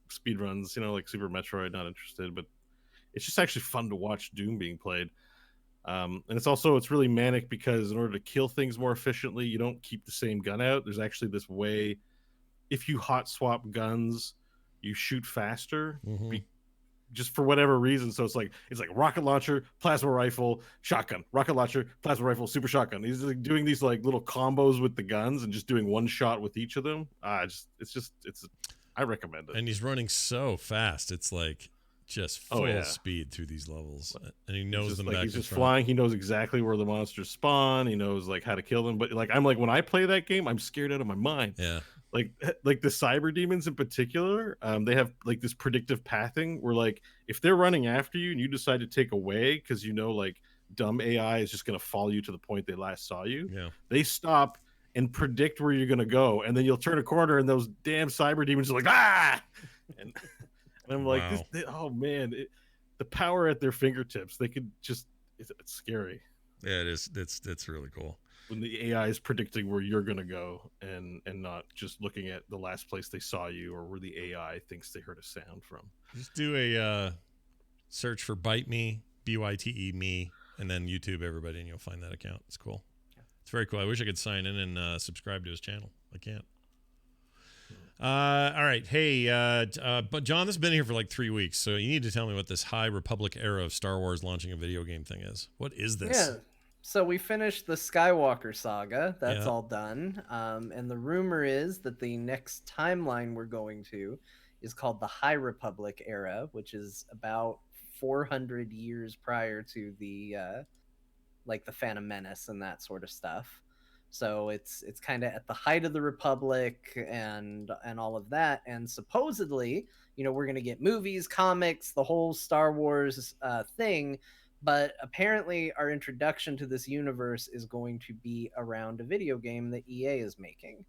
speed runs, like Super Metroid. Not interested, but it's just actually fun to watch Doom being played. And it's really manic because in order to kill things more efficiently, you don't keep the same gun out. There's actually this way, if you hot swap guns, you shoot faster. Mhm. Just for whatever reason. So it's like rocket launcher, plasma rifle, shotgun, rocket launcher, plasma rifle, super shotgun. He's like doing these like little combos with the guns and just doing one shot with each of them. I recommend it. And he's running so fast. It's like just full Oh, yeah. speed through these levels, and he knows them back. He's and just front. flying. He knows exactly where the monsters spawn. He knows like how to kill them. But like I'm like when I play that game, I'm scared out of my mind. Yeah. Like the cyber demons in particular, they have like this predictive pathing where like if they're running after you and you decide to take away because like dumb AI is just going to follow you to the point they last saw you, Yeah. they stop and predict where you're going to go, and then you'll turn a corner and those damn cyber demons are like and I'm like Wow. oh man, the power at their fingertips. They could just it's scary Yeah, it is. It's really cool. when the AI is predicting where you're going to go and not just looking at the last place they saw you or where the AI thinks they heard a sound from. Just do a search for Bite Me, BYTE me, and then YouTube everybody, and you'll find that account. It's cool. It's very cool. I wish I could sign in and subscribe to his channel. I can't. All right. Hey, but John, this has been here for like 3 weeks, so you need to tell me what this High Republic era of Star Wars launching a video game thing is. What is this? Yeah. So we finished the Skywalker saga. That's Yeah. all done. And the rumor is that the next timeline we're going to is called the High Republic era, which is about 400 years prior to the like the Phantom Menace and that sort of stuff. So it's kind of at the height of the Republic and all of that. And supposedly, we're gonna get movies, comics, the whole Star Wars thing. But apparently, our introduction to this universe is going to be around a video game that EA is making.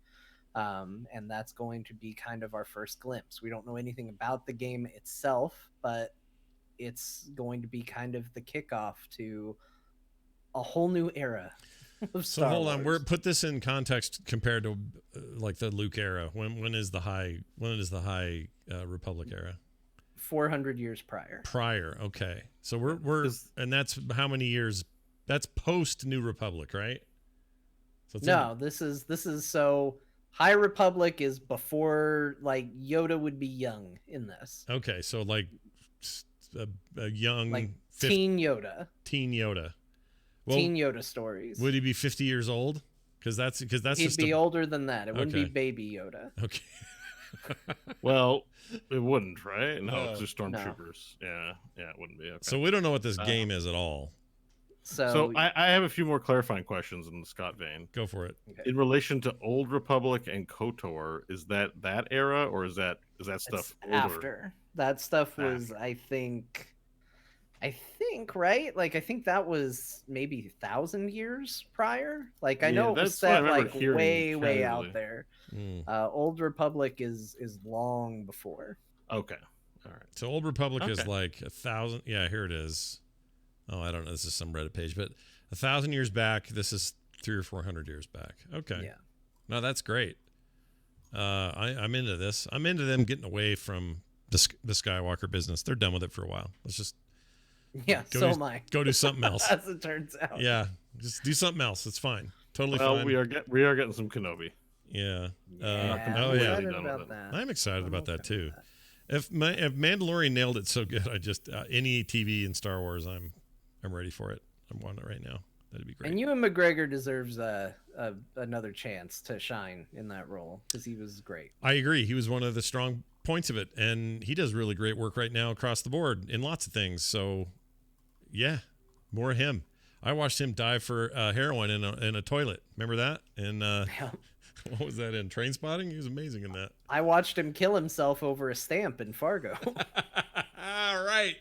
And that's going to be kind of our first glimpse. We don't know anything about the game itself, but it's going to be kind of the kickoff to a whole new era of So Star hold on, Wars. put this in context compared to like the Luke era. When is the High Republic era? 400 years prior. Prior. Okay. So we're and that's how many years? That's post New Republic, right? So No, this is so High Republic is before like Yoda would be young in this. Okay, so like a young Like 50, teen Yoda. teen Yoda. Well, Teen Yoda stories. would he be 50 years old? Because that's He'd just be older than that. It wouldn't Okay. be baby Yoda. Okay. Well, it wouldn't, right? No, No. it's just stormtroopers. Yeah, it wouldn't be. Okay. So we don't know what this game is at all. So, I have a few more clarifying questions in the Scott vein. Go for it. okay. In relation to Old Republic and KOTOR, is that era or is that stuff It's older? after. That stuff was I think right? Like I think that was maybe 1,000 years prior. Like I Yeah, know it was that's what I set remember like hearing way casually. out there. Mm. Old Republic is long before. Okay, all right. So Old Republic is Okay. like 1,000. Yeah, here it is. Oh, I don't know. This is some Reddit page, but 1,000 years back. This is 300 or 400 years back. Okay. Yeah. No, that's great. I'm into this. I'm into them getting away from the Skywalker business. They're done with it for a while. Let's just Yeah, Go so do- am I. go do something else. As it turns out. Yeah, just do something else. It's fine. Totally Well, fine. we are getting some Kenobi. Yeah. Yeah, oh I'm yeah. excited Done with about it. that. I'm excited I'm about that okay too. with that. If Mandalorian nailed it so good, I just any TV in Star Wars, I'm ready for it. I'm wanting it right now. That'd be great. And Ewan McGregor deserves another chance to shine in that role because he was great. I agree. He was one of the strong points of it, and he does really great work right now across the board in lots of things. So, yeah, more of him. I watched him dive for heroin in a toilet. Remember that? And Yeah. what was that in Train Spotting? He was amazing in that. I watched him kill himself over a stamp in Fargo. All right.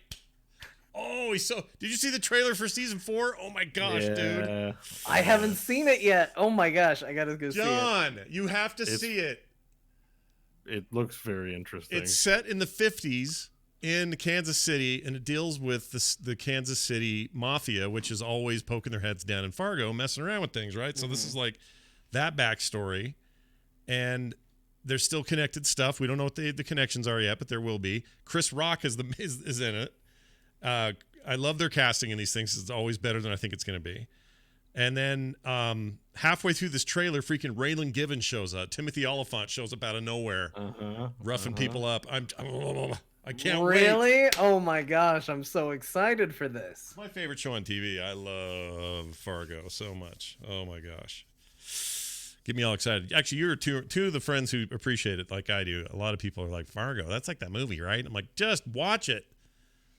Oh, he's so. Did you see the trailer for season 4? Oh my gosh, dude. Yeah. I haven't seen it yet. Oh my gosh, I gotta go see it. John, you have to It's- see it. It looks very interesting. It's set in the 50s, in Kansas City, and it deals with the Kansas City mafia, which is always poking their heads down in Fargo, messing around with things, right? So this is like that backstory, and there's still connected stuff. We don't know what the connections are yet, but there will be. Chris Rock is in it. I love their casting in these things. It's always better than I think it's going to be. And then halfway through this trailer, freaking Raylan Givens shows up. Timothy Oliphant shows up out of nowhere, roughing people up. I can't wait. Really? Oh my gosh, I'm so excited for this. My favorite show on TV. I love Fargo so much. Oh my gosh. Get me all excited. Actually, you're two of the friends who appreciate it like I do. A lot of people are like, Fargo, that's like that movie, right? I'm like, just watch it.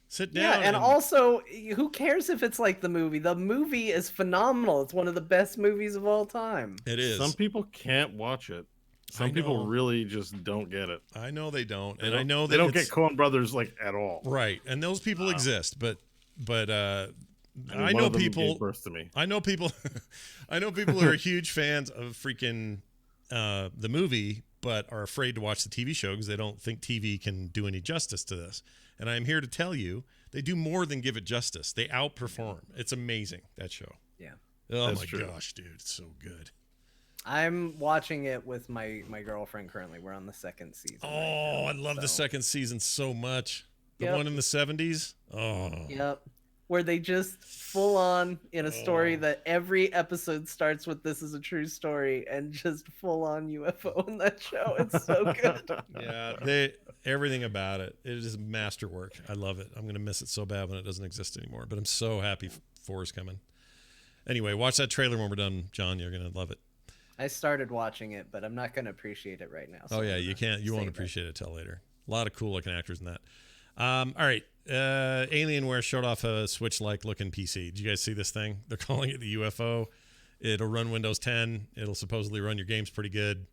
Sit down. Yeah, and also, who cares if it's like the movie? The movie is phenomenal. It's one of the best movies of all time. It is. Some people can't watch it. Some people really just don't get it. I know they don't, and I know that they don't get Coen Brothers like at all. Right, and those people exist, but I one know of them people. gave birth to me. I know people. I know people who are huge fans of freaking the movie, but are afraid to watch the TV show because they don't think TV can do any justice to this. And I'm here to tell you, they do more than give it justice. They outperform. It's amazing, that show. Yeah. Oh That's my true. gosh, dude, it's so good. I'm watching it with my girlfriend currently. We're on the second season. Oh, I love the second season so much. The Yep. one in the 70s. Oh. Yep. Where they just full on in a story that every episode starts with "this is a true story" and just full on UFO in that show. It's so good. Yeah, everything about it. It is masterwork. I love it. I'm gonna miss it so bad when it doesn't exist anymore. But I'm so happy 4 is coming. Anyway, watch that trailer when we're done, John. You're gonna love it. I started watching it, but I'm not going to appreciate it right now. Oh yeah, you can't. You won't save it. appreciate it till later. A lot of cool looking actors in that. All right, Alienware showed off a Switch-like looking PC. Did you guys see this thing? They're calling it the UFO. It'll run Windows 10. It'll supposedly run your games pretty good.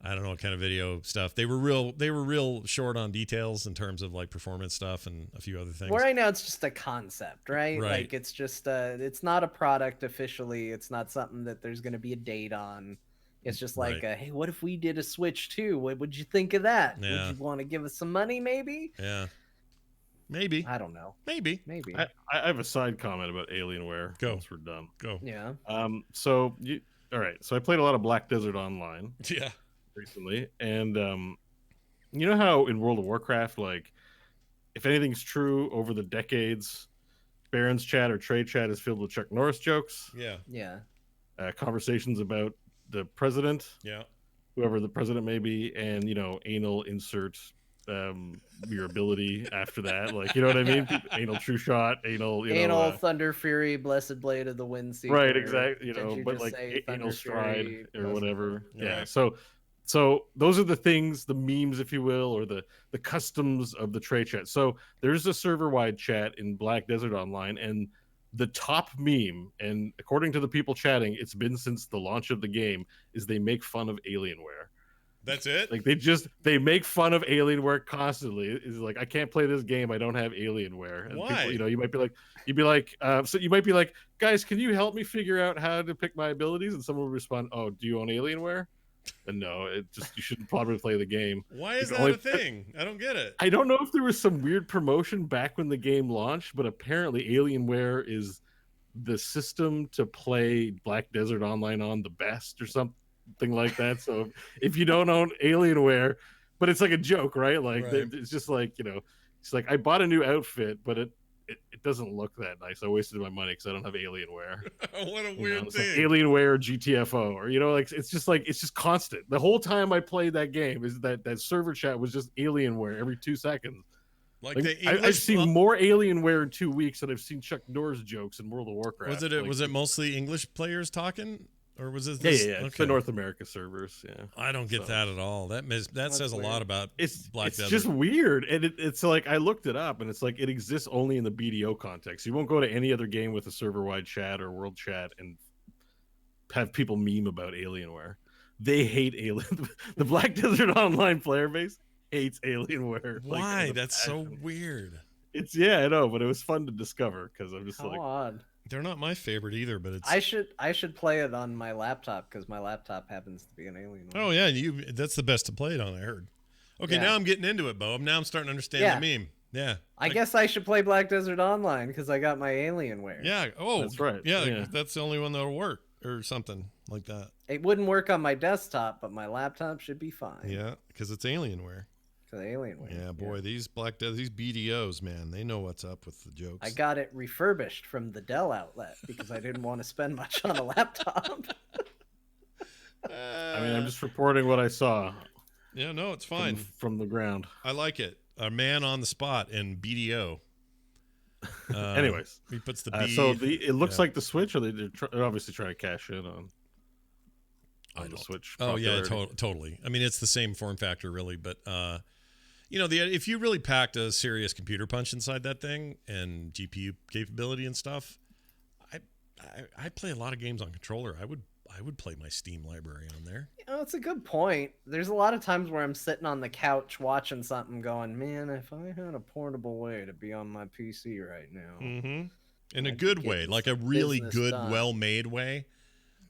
I don't know what kind of video stuff. They were real short on details in terms of like performance stuff and a few other things. Well, right now it's just a concept, right? Right. Like it's just it's not a product officially. It's not something that there's going to be a date on. It's just like, Right. hey, what if we did a Switch too? What would you think of that? Yeah. Would you want to give us some money, maybe? Yeah. Maybe. I don't know. Maybe. Maybe. I have a side comment about Alienware. Go. Once we're done. Go. Yeah. So all right. So I played a lot of Black Desert Online Yeah. recently, and you know how in World of Warcraft, like if anything's true over the decades, Baron's chat or trade chat is filled with Chuck Norris jokes, Yeah. Yeah. conversations about the president, Yeah. whoever the president may be, and anal insert your ability after that, like, you know what I mean? Anal true shot, anal Thunder Fury, Blessed Blade of the Wind. right, exactly, Did you but just like say Thunder anal stride Fury, or Blessed whatever. Blade? Yeah. Right. So those are the things, the memes, if you will, or the customs of the trade chat. So there's a server-wide chat in Black Desert Online, and the top meme, and according to the people chatting, it's been since the launch of the game, is they make fun of Alienware. That's it? Like they make fun of Alienware constantly. It's like, I can't play this game, I don't have Alienware. And Why? people, you might be like, guys, can you help me figure out how to pick my abilities? And someone will respond, oh, do you own Alienware? And no, you shouldn't probably play the game. Why is You that can a thing? I don't get it. I don't know if there was some weird promotion back when the game launched, but apparently Alienware is the system to play Black Desert Online on the best or something like that. So if you don't own Alienware, but it's like a joke, right? Like Right. it's just like, it's like, I bought a new outfit, but it doesn't look that nice. I wasted my money because I don't have Alienware. What a You know, weird it's like thing. Alienware GTFO, or it's just constant. The whole time I played that game is that server chat was just Alienware every 2 seconds. Like Like, the I've English. seen more Alienware in 2 weeks than I've seen Chuck Norris jokes in World of Warcraft. was it mostly English players talking, or was it? Yeah, This? yeah. It's the North America servers. Yeah, I don't get So- that at all. That says a weird. lot about it's Black Desert. just weird, and it's like I looked it up, and it's like it exists only in the BDO context. You won't go to any other game with a server-wide chat or world chat and have people meme about Alienware. They hate Alien. The Black Desert Online player base hates Alienware. like, Why? as a That's so passion. weird. I know, but it was fun to discover because I'm just How like, odd. They're not my favorite either, but it's. I should play it on my laptop because my laptop happens to be an Alien one. Oh yeah, that's the best to play it on. I heard. Okay, Yeah. now I'm getting into it, Bo. Now I'm starting to understand Yeah. the meme. Yeah. I guess I should play Black Desert Online because I got my Alienware. Yeah. Oh, That's right. Yeah, Yeah. that's the only one that'll work or something like that. It wouldn't work on my desktop, but my laptop should be fine. Yeah, because it's Alienware. Because Alienware. Yeah, boy, these these BDOs, man, they know what's up with the jokes. I got it refurbished from the Dell outlet because I didn't want to spend much on a laptop. I mean, I'm just reporting what I saw Yeah, no, it's fine. from the ground. I like it. A man on the spot in BDO. Anyways, he puts the B. so it looks like the Switch, or they're obviously trying to cash in on the Switch. Oh yeah, popularity. totally. I mean, it's the same form factor, really. But you know, if you really packed a serious computer punch inside that thing and GPU capability and stuff, I play a lot of games on controller. I would play my Steam library on there. You know, it's a good point. There's a lot of times where I'm sitting on the couch watching something going, man, if I had a portable way to be on my PC right now. Mm-hmm. In a I good could way, get like a this really business good, done. well-made way.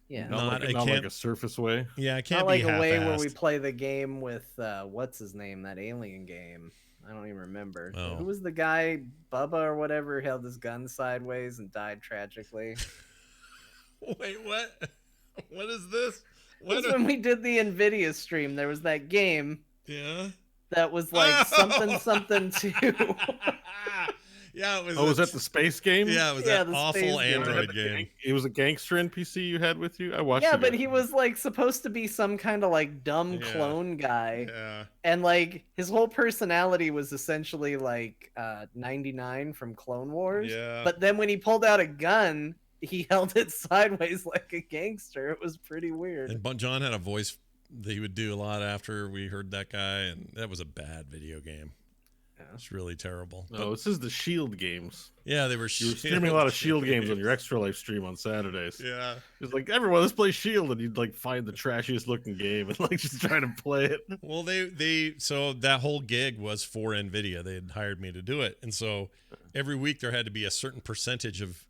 Yeah. Not- Not I like can't- a Surface way. Yeah, I can't Not like be a way where we half-assed. play the game with, what's his name, that alien game. I don't even remember. Oh. Who was the guy, Bubba or whatever, held his gun sideways and died tragically? Wait, what? What is this? It was when we did the NVIDIA stream. There was that game Yeah. that was like something 2. Yeah, it was. Oh, was that the space game? Yeah, it was Yeah, that the awful space game. Android game. It was a gangster NPC you had with you. I watched. Yeah, it. but he was like supposed to be some kind of like dumb Yeah. clone guy. Yeah. And like his whole personality was essentially like 99 from Clone Wars. Yeah. But then when he pulled out a gun, he held it sideways like a gangster. It was pretty weird. And John had a voice that he would do a lot after we heard that guy, and that was a bad video game. Yeah. It's really terrible. No, this is the Shield games. Yeah, they were. You were streaming a lot of Shield games on your Extra Life stream on Saturdays. Yeah. It's like, everyone, let's play Shield, and you'd like find the trashiest looking game and like just try to play it. Well, so that whole gig was for NVIDIA. They had hired me to do it, and so every week there had to be a certain percentage of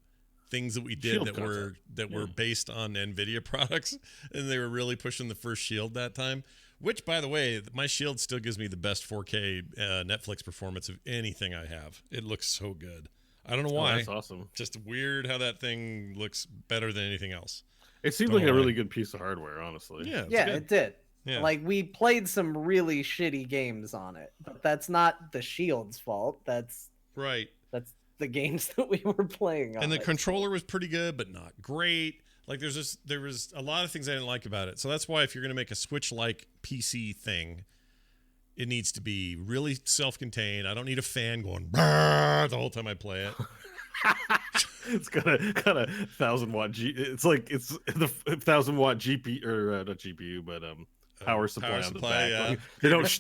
things that we did Shield that were based on NVIDIA products, and they were really pushing the first Shield that time. Which, by the way, my Shield still gives me the best 4K Netflix performance of anything I have. It looks so good. I don't know why. Oh, that's awesome. Just weird how that thing looks better than anything else. It seems Don't like know a why. really good piece of hardware, honestly. Yeah, it's Yeah, good. it did. Yeah. Like we played some really shitty games on it, but that's not the Shield's fault. That's Right. the games that we were playing on. And the it. controller was pretty good, but not great. Like there was a lot of things I didn't like about it. So that's why if you're going to make a Switch-like PC thing, it needs to be really self-contained. I don't need a fan going "Brrr" the whole time I play it. It's got a 1,000-watt It's like it's the 1,000-watt GPU or not GPU, but power supply on the back. yeah. Like,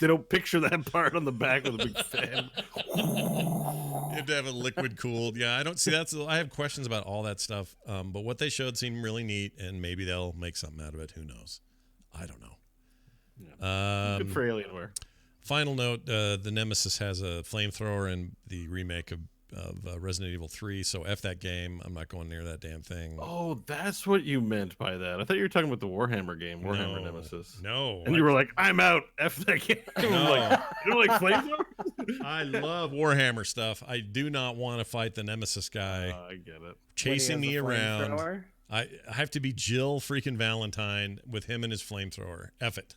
they don't picture that part on the back with a big fan. You have to have it liquid cooled. Yeah, I don't see that's. I have questions about all that stuff. But what they showed seemed really neat, and maybe they'll make something out of it. Who knows? I don't know. Good for Alienware. Final note: the Nemesis has a flamethrower in the remake of Resident Evil 3. So f that game. I'm not going near that damn thing. Oh, that's what you meant by that. I thought you were talking about the Warhammer game, Warhammer Nemesis. No, And you were like, "I'm out. F that game." I'm No. like, you don't like flamethrower? I love Warhammer stuff. I do not want to fight the Nemesis guy I get it. When he chasing has me the around. flamethrower. I have to be Jill freaking Valentine with him and his flamethrower. F it.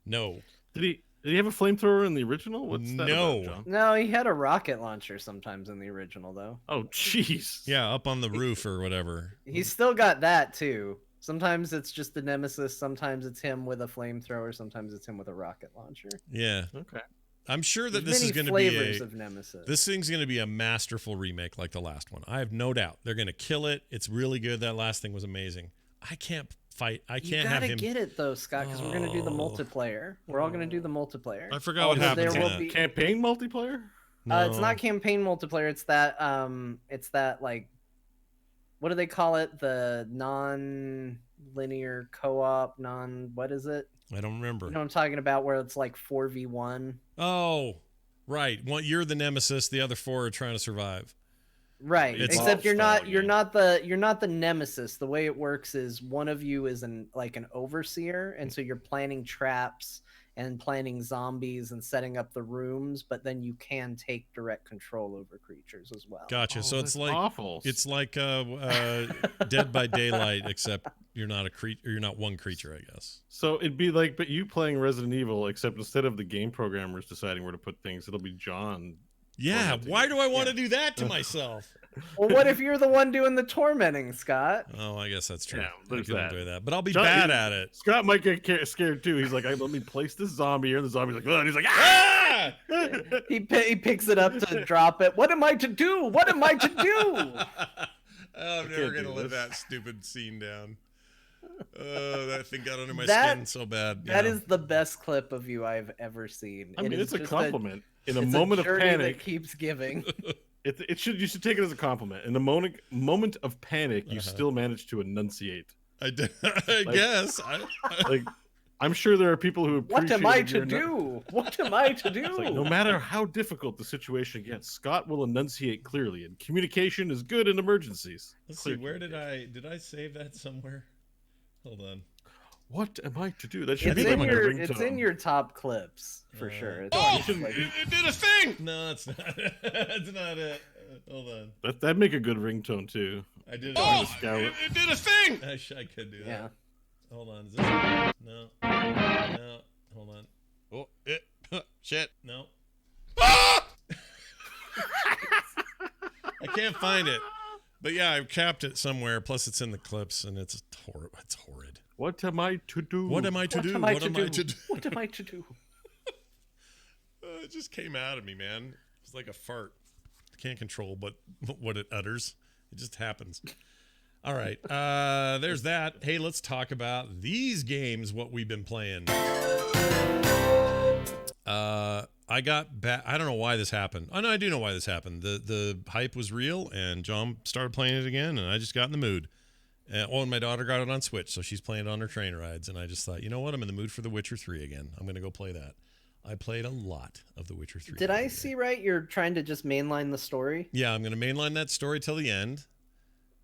No. Did he have a flamethrower in the original? What's that No. about, John? No, he had a rocket launcher sometimes in the original though. Oh, jeez. Yeah, up on the roof or whatever. He's still got that too. Sometimes it's just the Nemesis, sometimes it's him with a flamethrower, sometimes it's him with a rocket launcher. Yeah. Okay. I'm sure that There's this is many going to be flavors a of Nemesis. this thing's going to be a masterful remake like the last one. I have no doubt. They're going to kill it. It's really good. That last thing was amazing. I can't fight. I you can't have gotta him. get it though, Scott, because we're gonna do the Oh. multiplayer. We're all gonna do the multiplayer. I forgot what Because happens there in will that. be- Campaign multiplayer? It's not campaign multiplayer. It's that like, what do they call it? The non-linear co-op. What is it? I don't remember. You know what I'm talking about? Where it's like 4v1. Oh, right. One, you're the Nemesis. The other four are trying to survive. Right. It's Except you're style not you're game. not the nemesis. The way it works is one of you is an overseer, and so you're planning traps and planning zombies and setting up the rooms, but then you can take direct control over creatures as well. Gotcha. So it's that's like awful. it's like Dead by Daylight, except you're not a creature. You're not one creature, I guess. So it'd be like, but you playing Resident Evil, except instead of the game programmers deciding where to put things, it'll be John. Yeah. tormenting Why you. do I want to do that to myself? Well, what if you're the one doing the tormenting, Scott? Oh, I guess that's true. Yeah, I there's could that. enjoy that, but I'll be John- bad at it. Scott might get scared too. He's like, let me place this zombie here. And the zombie's like, "Ugh," and he's like, ah! He picks it up to drop it. What am I to do? What am I to do? Oh, I'm never can't gonna do live this. that stupid scene down. Oh, that thing got under my That- skin so bad. That yeah. is the best clip of you I've ever seen. I mean, It is it's a just compliment. In a it's moment of journey panic, that keeps giving. you should take it as a compliment. In the moment of panic, you Uh-huh. still manage to enunciate. I guess. Like, I'm sure there are people who What appreciate am I that to you're not- do? What am I to do? It's like, no matter how difficult the situation gets, Scott will enunciate clearly, and communication is good in emergencies. Let's see. Clear Where did communication. I save that somewhere? Hold on. What am I to do? That should It's be in like your my it's ringtone. in your top clips for sure. It's Oh, like- it did a thing. No, it's not. That's not it. Hold on. That'd make a good ringtone too. I did it. Oh, it did a thing. I could do that. yeah. Hold on. Is this no. No. Hold on. Oh, shit. No. Ah! I can't find it. But yeah, I capped it somewhere. Plus, it's in the clips, and it's horrid. It's horrid. What am I to do? What am I to What do? am I What to am do? I to do? What am I to do? It just came out of me, man. It's like a fart. I can't control what it utters. It just happens. All right. There's that. Hey, let's talk about these games, what we've been playing. I got back. I don't know why this happened. Oh, no, I do know why this happened. The hype was real, and John started playing it again, and I just got in the mood. And my daughter got it on Switch, so she's playing it on her train rides, and I just thought, you know what? I'm in the mood for The Witcher 3 again. I'm going to go play that. I played a lot of The Witcher 3. Did I see right? You're trying to just mainline the story? Yeah, I'm going to mainline that story till the end.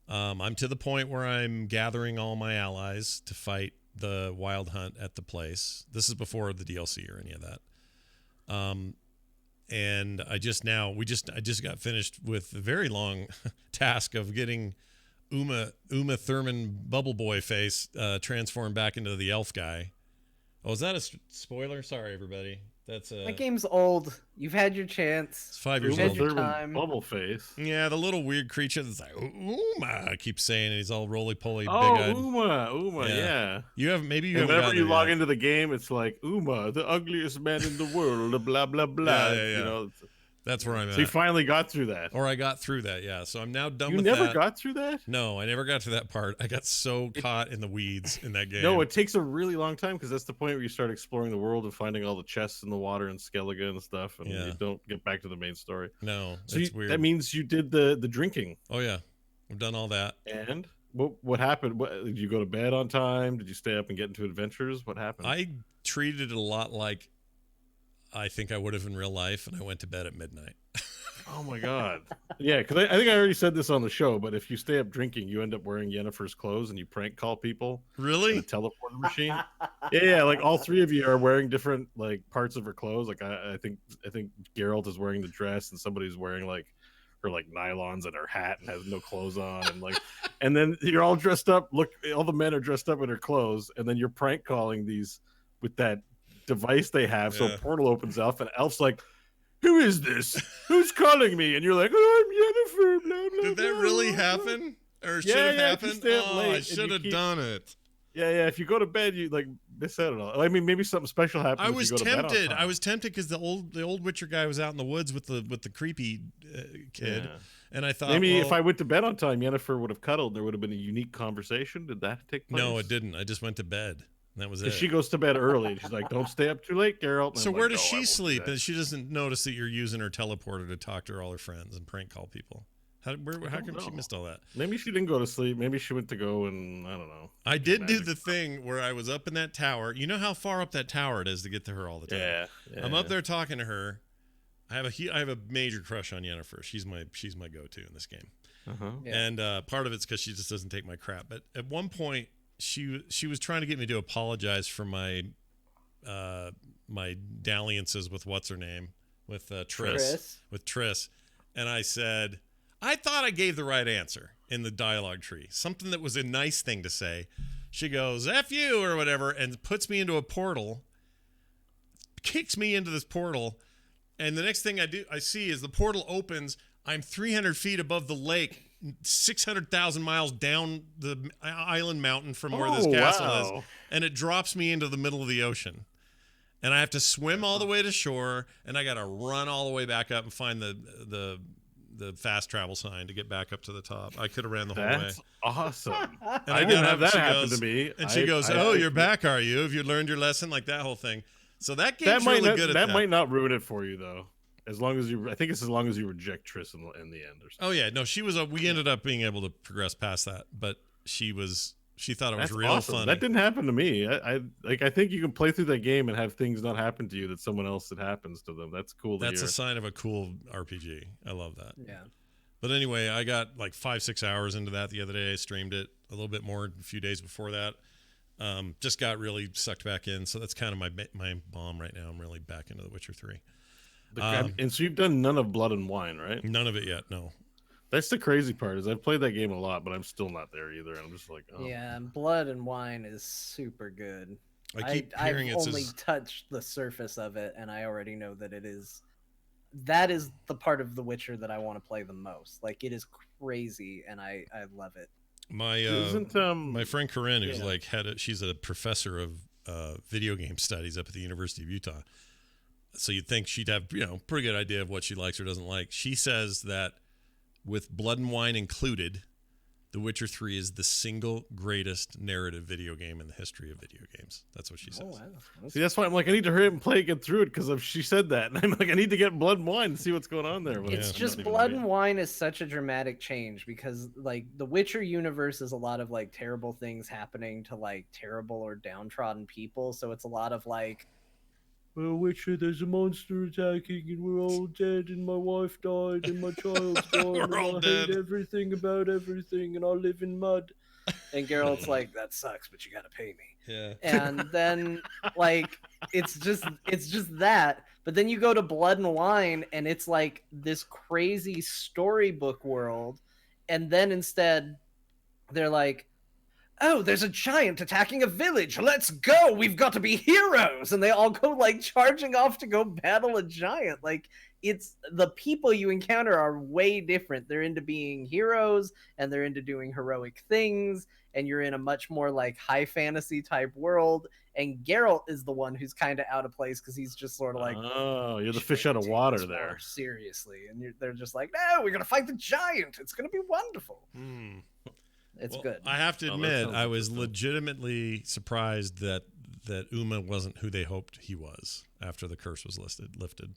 I'm to the point where I'm gathering all my allies to fight the Wild Hunt at the place. This is before the DLC or any of that. And I just got finished with the very long task of getting Uma Thurman Bubble Boy face transformed back into the elf guy. Oh, is that a spoiler? Sorry, everybody. That's That game's old. You've had your chance. it's 5 years Uma old. Thurman. time. Bubble face. Yeah, the little weird creature that's like Uma keeps saying it. He's all roly poly, big Oh, eyed. Uma, Yeah. yeah. You have maybe you And haven't whenever gotten you there log yet. into the game, it's like Uma, the ugliest man in the world, blah blah blah. Yeah. You know, That's where I'm so you at. finally got through that. Or I got through that, yeah. So I'm now done You with never that. got through that? No, I never got to that part. I got so caught in the weeds in that game. No, it takes a really long time because that's the point where you start exploring the world and finding all the chests in the water and Skellige and stuff, and Yeah. you don't get back to the main story. No, So it's weird. that means you did the drinking. Oh yeah, I've done all that. And what happened? Did you go to bed on time? Did you stay up and get into adventures? What happened? I treated it a lot like I think I would have in real life, and I went to bed at midnight. Oh my god. Yeah, because I think I already said this on the show, but if you stay up drinking, you end up wearing Yennefer's clothes and you prank call people in Really? a teleporter machine. Yeah, like all three of you are wearing different like parts of her clothes. Like I think Geralt is wearing the dress and somebody's wearing like her like nylons and her hat and has no clothes on and like and then you're all dressed up. Look, all the men are dressed up in her clothes, and then you're prank calling these with that device they have. So Yeah. a portal opens up and Elf's like, who is this? Who's calling me? And you're like, oh, I'm Yennefer. Blah, blah, Did that blah, really blah, blah." happen? Or should Yeah, have yeah, if you happened? stay up Oh, late I and should you have keep- done it. Yeah, if you go to bed, you like miss out on all. I mean, maybe something special happens. I if was you go to bed on tempted. time. I was tempted because the old Witcher guy was out in the woods with the creepy kid, Yeah. and I thought Maybe well, if I went to bed on time, Yennefer would have cuddled. There would have been a unique conversation. Did that take place? no, it didn't. I just went to bed. And that was it. Because she goes to bed early. And she's like, "Don't stay up too late, Geralt." And So I'm where like, does "No, I she won't do sleep? that." And she doesn't notice that you're using her teleporter to talk to all her friends and prank call people. How don't come she know. missed all that? Maybe she didn't go to sleep. Maybe she went to go and I don't know. I did do magic the thing where I was up in that tower. You know how far up that tower it is to get to her all the time. Yeah, I'm up there talking to her. I have a major crush on Yennefer. She's my go-to in this game. Uh-huh. Yeah. And part of it's because she just doesn't take my crap. But at one point, she was trying to get me to apologize for my my dalliances with what's her name, with Triss. with Triss, and I said, I thought I gave the right answer in the dialogue tree, something that was a nice thing to say. She goes, F you, or whatever, and puts me into a portal, kicks me into this portal, and the next thing I see is the portal opens. I'm 300 feet above the lake, 600,000 miles down the island mountain from where this castle is, and it drops me into the middle of the ocean. And I have to swim all the way to shore, and I got to run all the way back up and find the fast travel sign to get back up to the top. I could have ran the whole way. That's awesome. And I didn't have that she happen goes, to me. And she goes, "Oh, you're back, are you? Have you learned your lesson?" Like that whole thing. So that game's really good at that. That might not ruin it for you though. As long as I think it's as long as you reject Triss in the end or something. Oh yeah, no, she was. We ended up being able to progress past that, but she thought it was real awesome. funny. That didn't happen to me. I think you can play through that game and have things not happen to you that someone else that happens to them. That's cool. That's a sign of a cool RPG. I love that. Yeah. But anyway, I got like 5-6 hours into that the other day. I streamed it a little bit more a few days before that. Just got really sucked back in. So that's kind of my bomb right now. I'm really back into The Witcher 3. And so you've done none of Blood and Wine, right? None of it yet. No. That's the crazy part is I've played that game a lot, but I'm still not there either. And I'm just like, oh. Yeah, Blood and Wine is super good. I keep hearing I've only touched the surface of it, and I already know that that is the part of The Witcher that I want to play the most. Like, it is crazy, and I love it. My friend Corinne, who's she's a professor of video game studies up at the University of Utah. So you'd think she'd have, pretty good idea of what she likes or doesn't like. She says that with Blood and Wine included, The Witcher 3 is the single greatest narrative video game in the history of video games. That's what she says. Oh, wow. See, that's why I'm like, I need to hurry up and play and get through it because she said that. And I'm like, I need to get Blood and Wine and see what's going on there. It's just Blood and Wine is such a dramatic change because, like, the Witcher universe is a lot of, like, terrible things happening to, like, terrible or downtrodden people. So it's a lot of, like, well, Witcher, there's a monster attacking and we're all dead and my wife died and my child's gone and I hate everything about everything and I live in mud. And Geralt's like, that sucks, but you gotta pay me. Yeah. And then, like, it's just that. But then you go to Blood and Wine and it's like this crazy storybook world. And then instead, they're like, oh, there's a giant attacking a village. Let's go. We've got to be heroes. And they all go like charging off to go battle a giant. Like, it's the people you encounter are way different. They're into being heroes and they're into doing heroic things. And you're in a much more like high fantasy type world. And Geralt is the one who's kind of out of place because he's just sort of like, oh, you're the fish out of water there. Seriously. And they're just like, no, we're going to fight the giant. It's going to be wonderful. It's good. I have to admit, I was legitimately surprised that Uma wasn't who they hoped he was after the curse was lifted.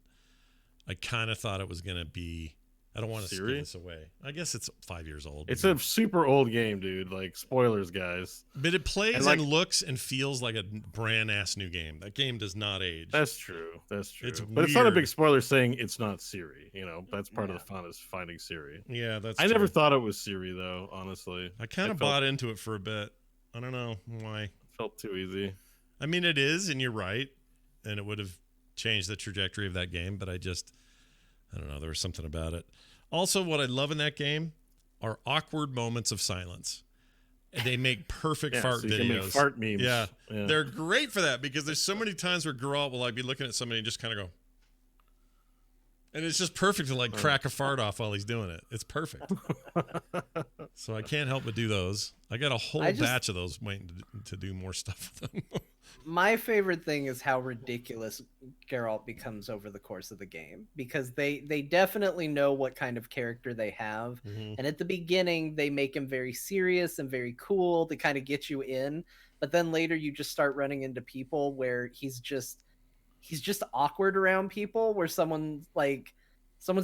I kind of thought it was going to be. I don't want to give this away. I guess it's 5 years old. It's a super old game, dude. Like, spoilers, guys. But it plays and looks and feels like a brand ass new game. That game does not age. That's true. It's but it's not a big spoiler saying it's not Ciri. That's part of the fun is finding Ciri. Yeah, that's I never thought it was Ciri, though, honestly. I kind of bought into it for a bit. I don't know why. It felt too easy. I mean, it is, and you're right. And it would have changed the trajectory of that game, but I don't know. There was something about it. Also, what I love in that game are awkward moments of silence. They make perfect fart so you videos. Can make fart memes. Yeah. They're great for that because there's so many times where Geralt will like be looking at somebody and just kind of go. And it's just perfect to like crack a fart off while he's doing it. It's perfect. So I can't help but do those. I got a whole batch of those waiting to do more stuff with them. My favorite thing is how ridiculous Geralt becomes over the course of the game because they definitely know what kind of character they have. Mm-hmm. And at the beginning, they make him very serious and very cool to kind of get you in. But then later you just start running into people where he's just awkward around people where someone's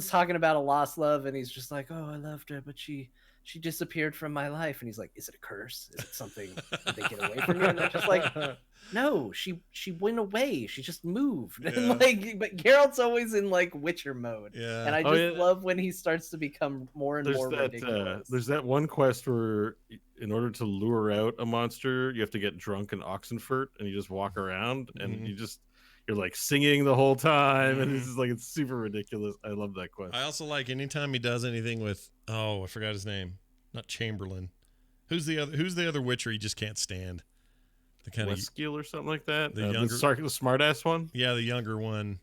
talking about a lost love and he's just like, oh, I loved her, but she disappeared from my life. And he's like, is it a curse? Is it something? Did they get away from you? And they're just like, no, she went away. She just moved. Yeah. And like, but Geralt's always in like Witcher mode. Yeah. And I Oh, just yeah. love when he starts to become more and more ridiculous. There's that one quest where in order to lure out a monster, you have to get drunk in Oxenfurt and you just walk around and you're like singing the whole time and it's super ridiculous. I love that quest. I also like anytime he does anything with I forgot his name. Not Chamberlain. Who's the other Witcher he just can't stand? The kind of Westskill or something like that. the The younger- the smart ass one. yeah, the younger one.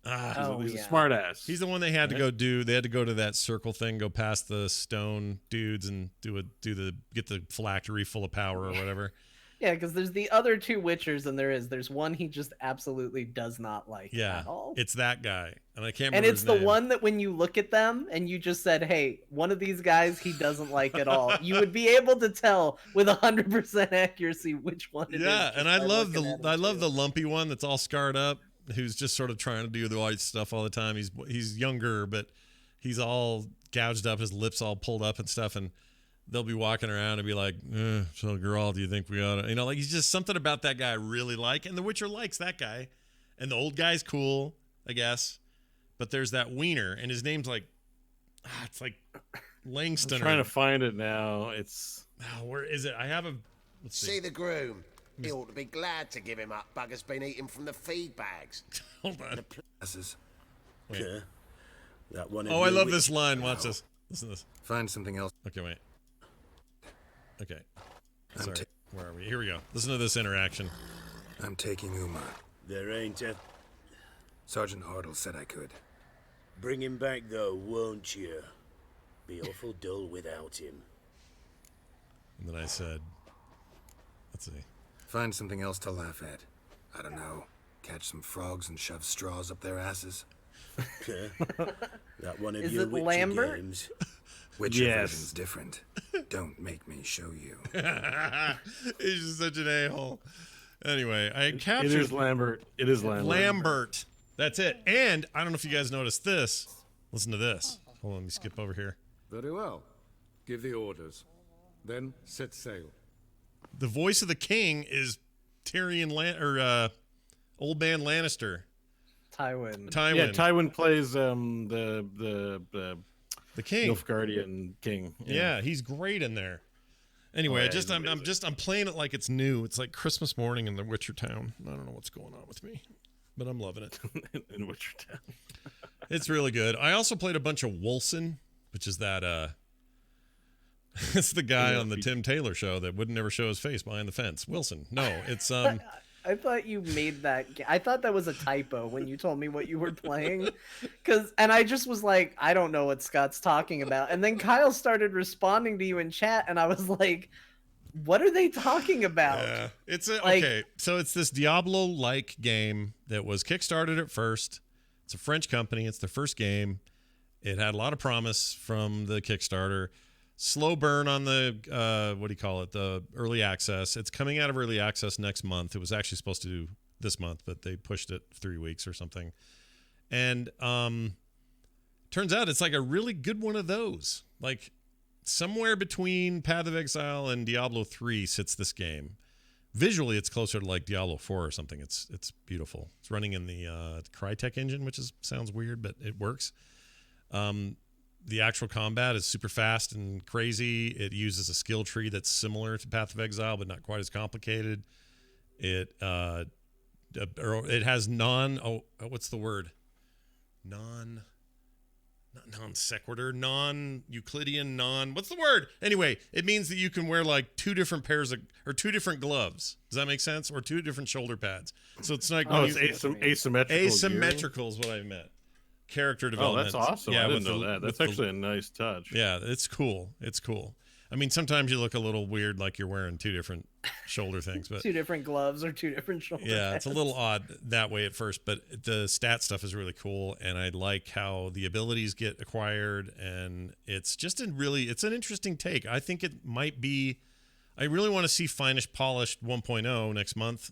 He's yeah. a smart ass. He's the one they had to go do. They had to go to that circle thing, go past the stone dudes, and get the phylactery full of power or whatever. Yeah, because there's the other two Witchers, and there's one he just absolutely does not like Yeah, at all. it's that guy, and I can't And remember. it's his the name. one that when you look at them and you just said, "Hey, one of these guys he doesn't like at all," you would be able to tell with 100% accuracy which one it is. Yeah, just and I by love looking at the him, too. lumpy one that's all scarred up, who's just sort of trying to do the white stuff all the time. He's younger, but he's all gouged up, his lips all pulled up and stuff, and they'll be walking around and be like, so girl, do you think we ought to, like, he's just something about that guy I really like, and The Witcher likes that guy, and the old guy's cool, I guess, but there's that wiener, and his name's like, it's like Langston. I'm trying to find it now. It's where is it? I have a, let's see. See the groom. He ought to be glad to give him up. Bugger's been eating from the feed bags. Hold on. Glasses. Wait. Okay. That one. Oh, I love this line. Watch this. Listen to this. Find something else. Okay, wait. Okay. I'm Sorry. ta- Where are we? Here we go. Listen to this interaction. I'm taking Uma. There ain't a... Sergeant Hartle said I could. Bring him back, though, won't you? Be awful dull without him. And then I said, let's see. Find something else to laugh at. I don't know. Catch some frogs and shove straws up their asses. Okay. That one of Is your it Witcher Lambert? games. Witcher Yes. version's different. Don't make me show you. He's just such an a-hole. Anyway, I it captured is Lambert. It is Lambert. Lambert. That's it. And I don't know if you guys noticed this. Listen to this. Hold on, let me skip over here. Very well. Give the orders. Then set sail. The voice of the king is Old Man Lannister. Tywin. Tywin. Yeah, Tywin plays the king. Nilfgaardian king. Yeah, he's great in there. Anyway, yeah, he's I'm playing it like it's new. It's like Christmas morning in the Witcher town. I don't know what's going on with me, but I'm loving it. in Witcher Town. It's really good. I also played a bunch of Wolson, which is that it's the guy on the Tim Taylor show that would never show his face behind the fence. Wilson. No, it's I thought you made that. I thought that was a typo when you told me what you were playing, and I just was like, I don't know what Scott's talking about. And then Kyle started responding to you in chat, and I was like, what are they talking about? yeah. It's Like- okay. So it's this Diablo-like game that was kickstarted at first. It's a French company. It's their first game. It had a lot of promise from the Kickstarter. Slow burn on the what do you call it? The early access. It's coming out of early access next month. It was actually supposed to do this month, but they pushed it 3 weeks or something. And turns out it's like a really good one of those. Like somewhere between Path of Exile and Diablo 3 sits this game. Visually, it's closer to like Diablo 4 or something. It's beautiful. It's running in the Crytek engine, which sounds weird, but it works. The actual combat is super fast and crazy. It uses a skill tree that's similar to Path of Exile, but not quite as complicated. It has what's the word? Non sequitur, non-Euclidean, what's the word? Anyway, it means that you can wear like two different gloves. Does that make sense? Or two different shoulder pads. So it's like Oh, it's asymmetrical. asymmetrical is what I meant. Character Oh, development. that's awesome. Yeah, I didn't with know the- that. That's with the- actually a nice touch. Yeah, it's cool. It's cool. I mean, sometimes you look a little weird, like you're wearing two different shoulder things, but Two different gloves or two different shoulders. yeah, it's a little odd that way at first, but the stat stuff is really cool, and I like how the abilities get acquired, and it's just it's an interesting take. I think it might be. I really want to see Finished Polished 1.0 next month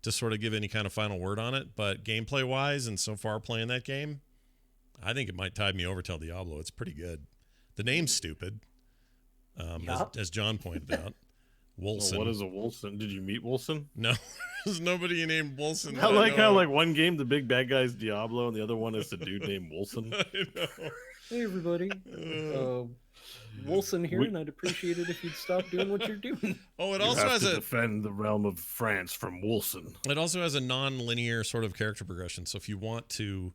to sort of give any kind of final word on it, but gameplay wise, and so far playing that game, I think it might tide me over till Diablo. It's pretty good. The name's stupid, Yup. as John pointed out. Well, Wolson. what is a Wolson? Did you meet Wolson? No, There's nobody named Wilson. I like how like one game the big bad guy's Diablo and the other one is the dude named Wilson. I know. Hey everybody, Wilson here, and I'd appreciate it if you'd stop doing what you're doing. Oh, it You also have has to a defend the realm of France from Wilson. it also has a non-linear sort of character progression. So if you want to,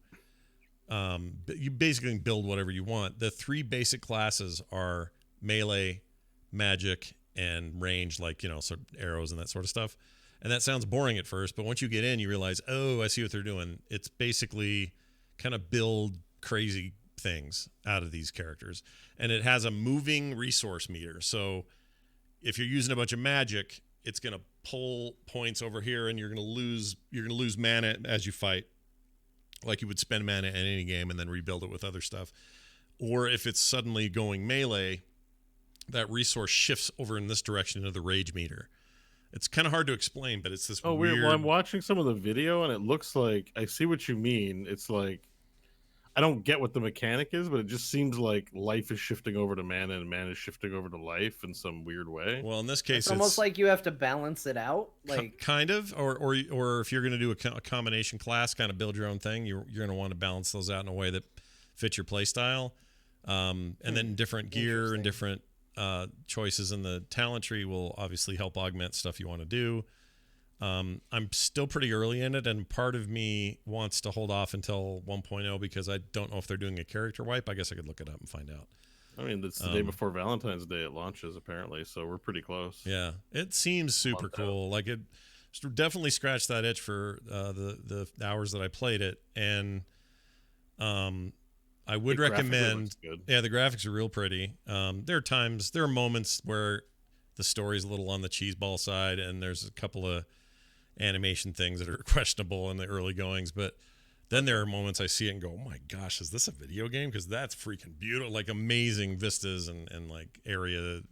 you basically build whatever you want. The 3 basic classes are melee, magic, and range, like sort of arrows and that sort of stuff. And that sounds boring at first, but once you get in, you realize, oh, I see what they're doing. It's basically kind of build crazy things out of these characters, and it has a moving resource meter. So if you're using a bunch of magic, it's going to pull points over here, and you're going to lose mana as you fight, like you would spend mana in any game and then rebuild it with other stuff. Or if it's suddenly going melee, that resource shifts over in this direction into the rage meter. It's kind of hard to explain, but it's this weird. Well, I'm watching some of the video and it looks like I see what you mean. It's like I don't get what the mechanic is, but it just seems like life is shifting over to mana and mana is shifting over to life in some weird way. Well, in this case, It's almost like you have to balance it out. Like kind of, or if you're going to do a combination class, kind of build your own thing, you're going to want to balance those out in a way that fits your play style. And then different gear and different choices in the talent tree will obviously help augment stuff you want to do. I'm still pretty early in it, and part of me wants to hold off until 1.0 because I don't know if they're doing a character wipe. I guess I could look it up and find out. I mean, it's the day before Valentine's Day it launches, apparently, so we're pretty close. Yeah, it seems super cool. Like it definitely scratched that itch for the hours that I played it, and I would recommend. Yeah, the graphics are real pretty. There are moments where the story's a little on the cheeseball side, and there's a couple of animation things that are questionable in the early goings, but then there are moments I see it and go, oh my gosh, is this a video game? Because that's freaking beautiful, like amazing vistas and like area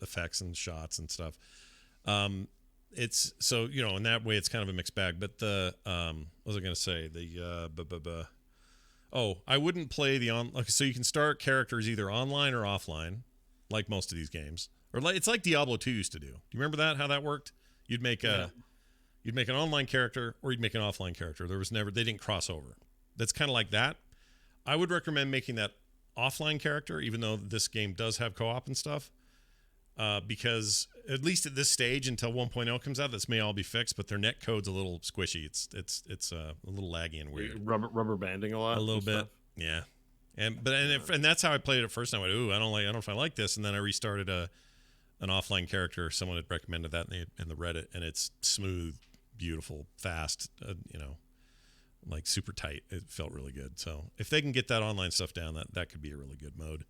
effects and shots and stuff. It's so, in that way it's kind of a mixed bag, but what was I going to say? I wouldn't play so you can start characters either online or offline, like most of these games. Or it's like Diablo 2 used to do. Do you remember that? How that worked? You'd make an online character or you'd make an offline character. They didn't cross over. That's kind of like that. I would recommend making that offline character, even though this game does have co-op and stuff, because at least at this stage until 1.0 comes out, this may all be fixed, but their net code's a little squishy. It's a little laggy and weird. Rubber banding a lot. A little bit, stuff. Yeah. And that's how I played it at first. And I went, ooh, I don't know if I like this. And then I restarted an offline character. Someone had recommended that in the Reddit, and it's smooth, beautiful, fast, like super tight. It felt really good. So if they can get that online stuff down, that could be a really good mode.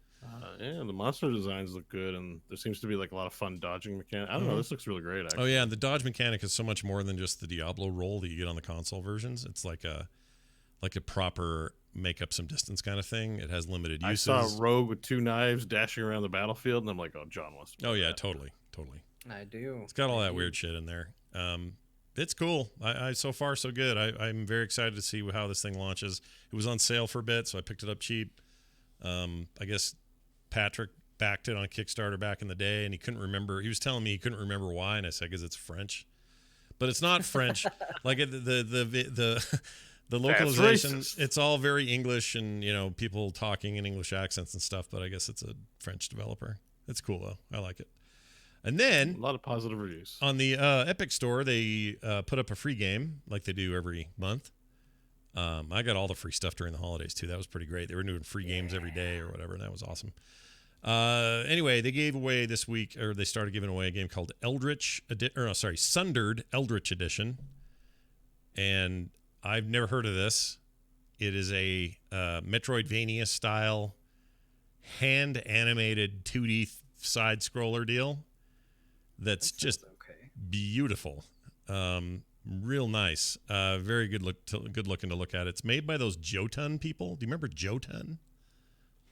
Yeah, the monster designs look good, and there seems to be like a lot of fun dodging mechanics. I don't know, this looks really great, actually. Oh yeah, and the dodge mechanic is so much more than just the Diablo roll that you get on the console versions. It's like a proper make up some distance kind of thing. It has limited uses. I saw a rogue with 2 knives dashing around the battlefield, and I'm like, oh, John wants to. Oh yeah, totally. I do. It's got all that weird shit in there. It's cool. I so far so good. I'm very excited to see how this thing launches. It was on sale for a bit, so I picked it up cheap. I guess Patrick backed it on Kickstarter back in the day, and he couldn't remember. He was telling me he couldn't remember why, and I said because it's French, but it's not French. Like the localization, it's all very English, and people talking in English accents and stuff. But I guess it's a French developer. It's cool though. I like it. And then a lot of positive reviews on the Epic Store. They put up a free game like they do every month. I got all the free stuff during the holidays too. That was pretty great. They were doing free games every day or whatever, and that was awesome. Anyway, they gave away this week, or they started giving away a game called Sundered Eldritch Edition, and I've never heard of this. It is a Metroidvania style hand animated 2D side scroller deal. That's just beautiful. Real nice. Very good looking to look at. It's made by those Jotun people. Do you remember Jotun?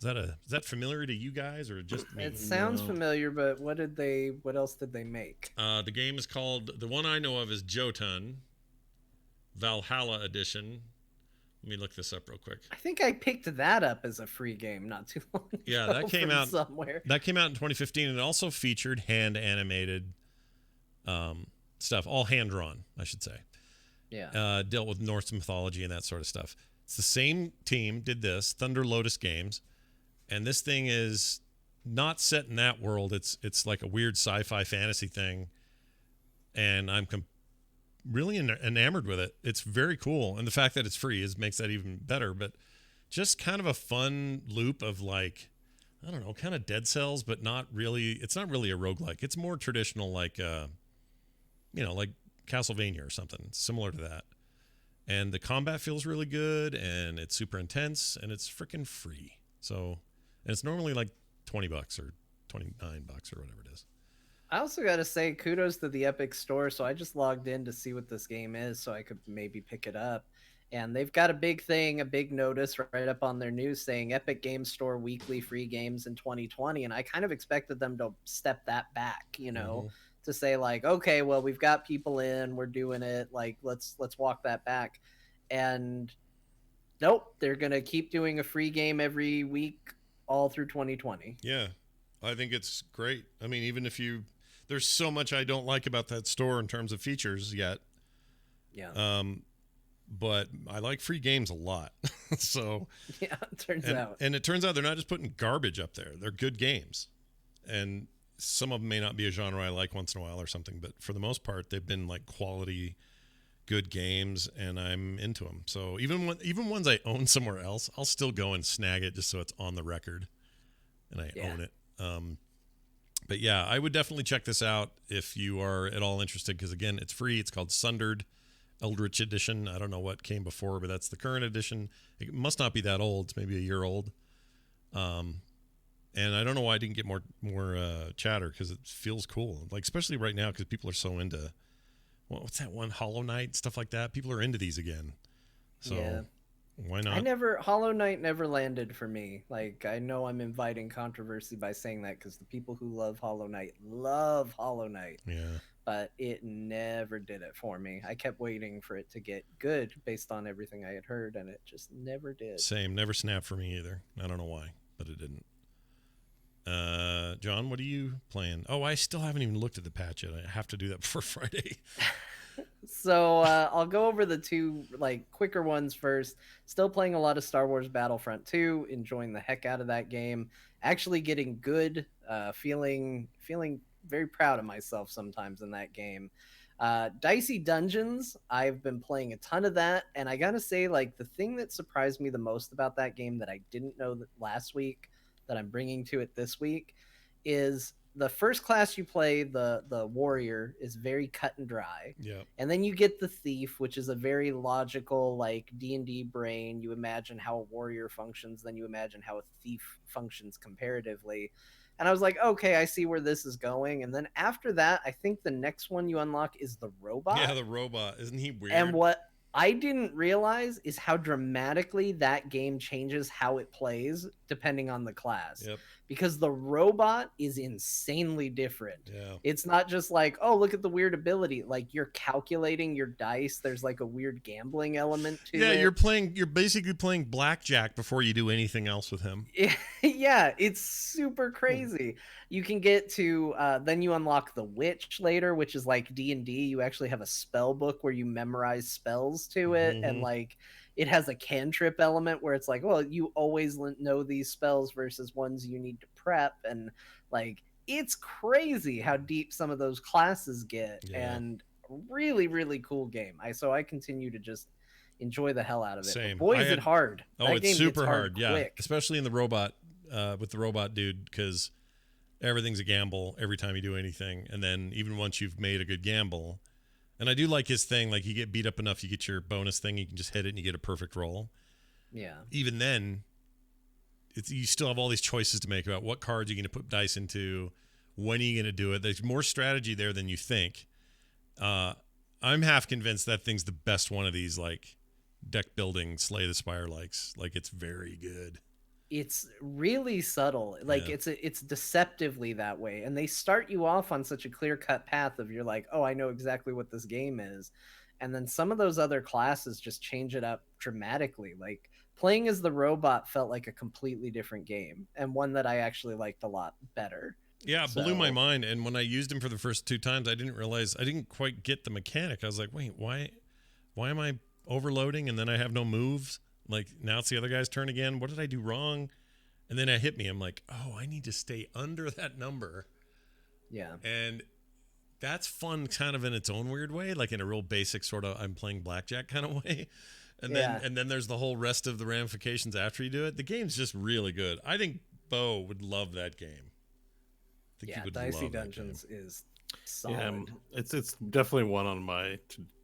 Is that familiar to you guys or just me? It sounds familiar, but what else did they make? The game is called, the one I know of is Jotun Valhalla Edition. Let me look this up real quick. I think I picked that up as a free game not too long ago. Yeah, that came out somewhere. That came out in 2015, and it also featured hand animated stuff, all hand drawn, I should say. Yeah. Dealt with Norse mythology and that sort of stuff. It's the same team did this, Thunder Lotus Games, and this thing is not set in that world. It's like a weird sci-fi fantasy thing, and I'm really enamored with it. It's very cool, and the fact that it's free makes that even better. But just kind of a fun loop of like, I don't know, kind of Dead Cells, but not really. It's not really a roguelike. It's more traditional, like like Castlevania or something similar to that. And the combat feels really good, and it's super intense, and it's freaking free. So, and it's normally like $20 or $29 or whatever it is. I also got to say kudos to the Epic Store. So I just logged in to see what this game is so I could maybe pick it up. And they've got a big thing, a big notice right up on their news saying Epic Games Store weekly free games in 2020. And I kind of expected them to step that back, to say like, okay, well, we've got people in, we're doing it. Like, let's walk that back. And nope, they're going to keep doing a free game every week all through 2020. Yeah, I think it's great. I mean, even if there's so much I don't like about that store in terms of features yet. Yeah. But I like free games a lot. So yeah, it turns out. And it turns out they're not just putting garbage up there. They're good games. And some of them may not be a genre I like once in a while or something, but for the most part, they've been like quality, good games, and I'm into them. So even ones I own somewhere else, I'll still go and snag it just so it's on the record, and I own it. But yeah, I would definitely check this out if you are at all interested, because again, it's free. It's called Sundered Eldritch Edition. I don't know what came before, but that's the current edition. It must not be that old. It's maybe a year old. And I don't know why I didn't get more chatter, because it feels cool. Like, especially right now, because people are so into, what's that one, Hollow Knight, stuff like that. People are into these again. So why not? Hollow Knight never landed for me. Like, I know I'm inviting controversy by saying that, because the people who love Hollow Knight love Hollow Knight. Yeah. But it never did it for me. I kept waiting for it to get good based on everything I had heard, and it just never did. Same. Never snapped for me either. I don't know why, but it didn't. John, what are you playing? Oh, I still haven't even looked at the patch yet. I have to do that before Friday. So I'll go over the two quicker ones first. Still playing a lot of Star Wars Battlefront 2, enjoying the heck out of that game. Actually getting good, feeling very proud of myself sometimes in that game. Dicey Dungeons, I've been playing a ton of that, and I gotta say, the thing that surprised me the most about that game that I didn't know that last week, that I'm bringing to it this week, is the first class you play, the warrior, is very cut and dry. Yeah. And then you get the thief, which is a very logical, D&D brain. You imagine how a warrior functions, then you imagine how a thief functions comparatively. And I was like, okay, I see where this is going. And then after that, I think the next one you unlock is the robot. Yeah, the robot. Isn't he weird? And what I didn't realize is how dramatically that game changes how it plays depending on the class. Yep. Because the robot is insanely different. Yeah. It's not just like, oh, look at the weird ability. Like, you're calculating your dice. There's a weird gambling element to it. Yeah, you're basically playing blackjack before you do anything else with him. Yeah, it's super crazy. You can get to then you unlock the witch later, which is like D&D. You actually have a spell book where you memorize spells to it, and it has a cantrip element where it's like, well, you always know these spells versus ones you need to prep, and it's crazy how deep some of those classes get. And really, really cool game. So I continue to just enjoy the hell out of it. Same. Boy, is it hard. Oh, that it's game super gets hard. Yeah, quick. especially in the robot with the robot dude, because everything's a gamble every time you do anything, and then even once you've made a good gamble. And I do like his thing, you get beat up enough, you get your bonus thing, you can just hit it and you get a perfect roll. Yeah. Even then, you still have all these choices to make about what cards you're going to put dice into, when are you going to do it. There's more strategy there than you think. I'm half convinced that thing's the best one of these, deck building, Slay the Spire likes. It's very good. It's really subtle. It's deceptively that way. And they start you off on such a clear-cut path of you're like, oh, I know exactly what this game is. And then some of those other classes just change it up dramatically. Playing as the robot felt like a completely different game, and one that I actually liked a lot better. Yeah, it blew my So- mind. And when I used him for the first 2 times, I didn't realize, I didn't quite get the mechanic. I was like, wait, why am I overloading and then I have no moves? Like, now it's the other guy's turn again. What did I do wrong? And then it hit me. I'm like, oh, I need to stay under that number. Yeah. And that's fun kind of in its own weird way, like in a real basic sort of I'm playing blackjack kind of way. Yeah. And then there's the whole rest of the ramifications after you do it. The game's just really good. I think Bo would love that game. I think he Yeah, would Dicey love that Dungeons game. is solid. Yeah, it's definitely one on my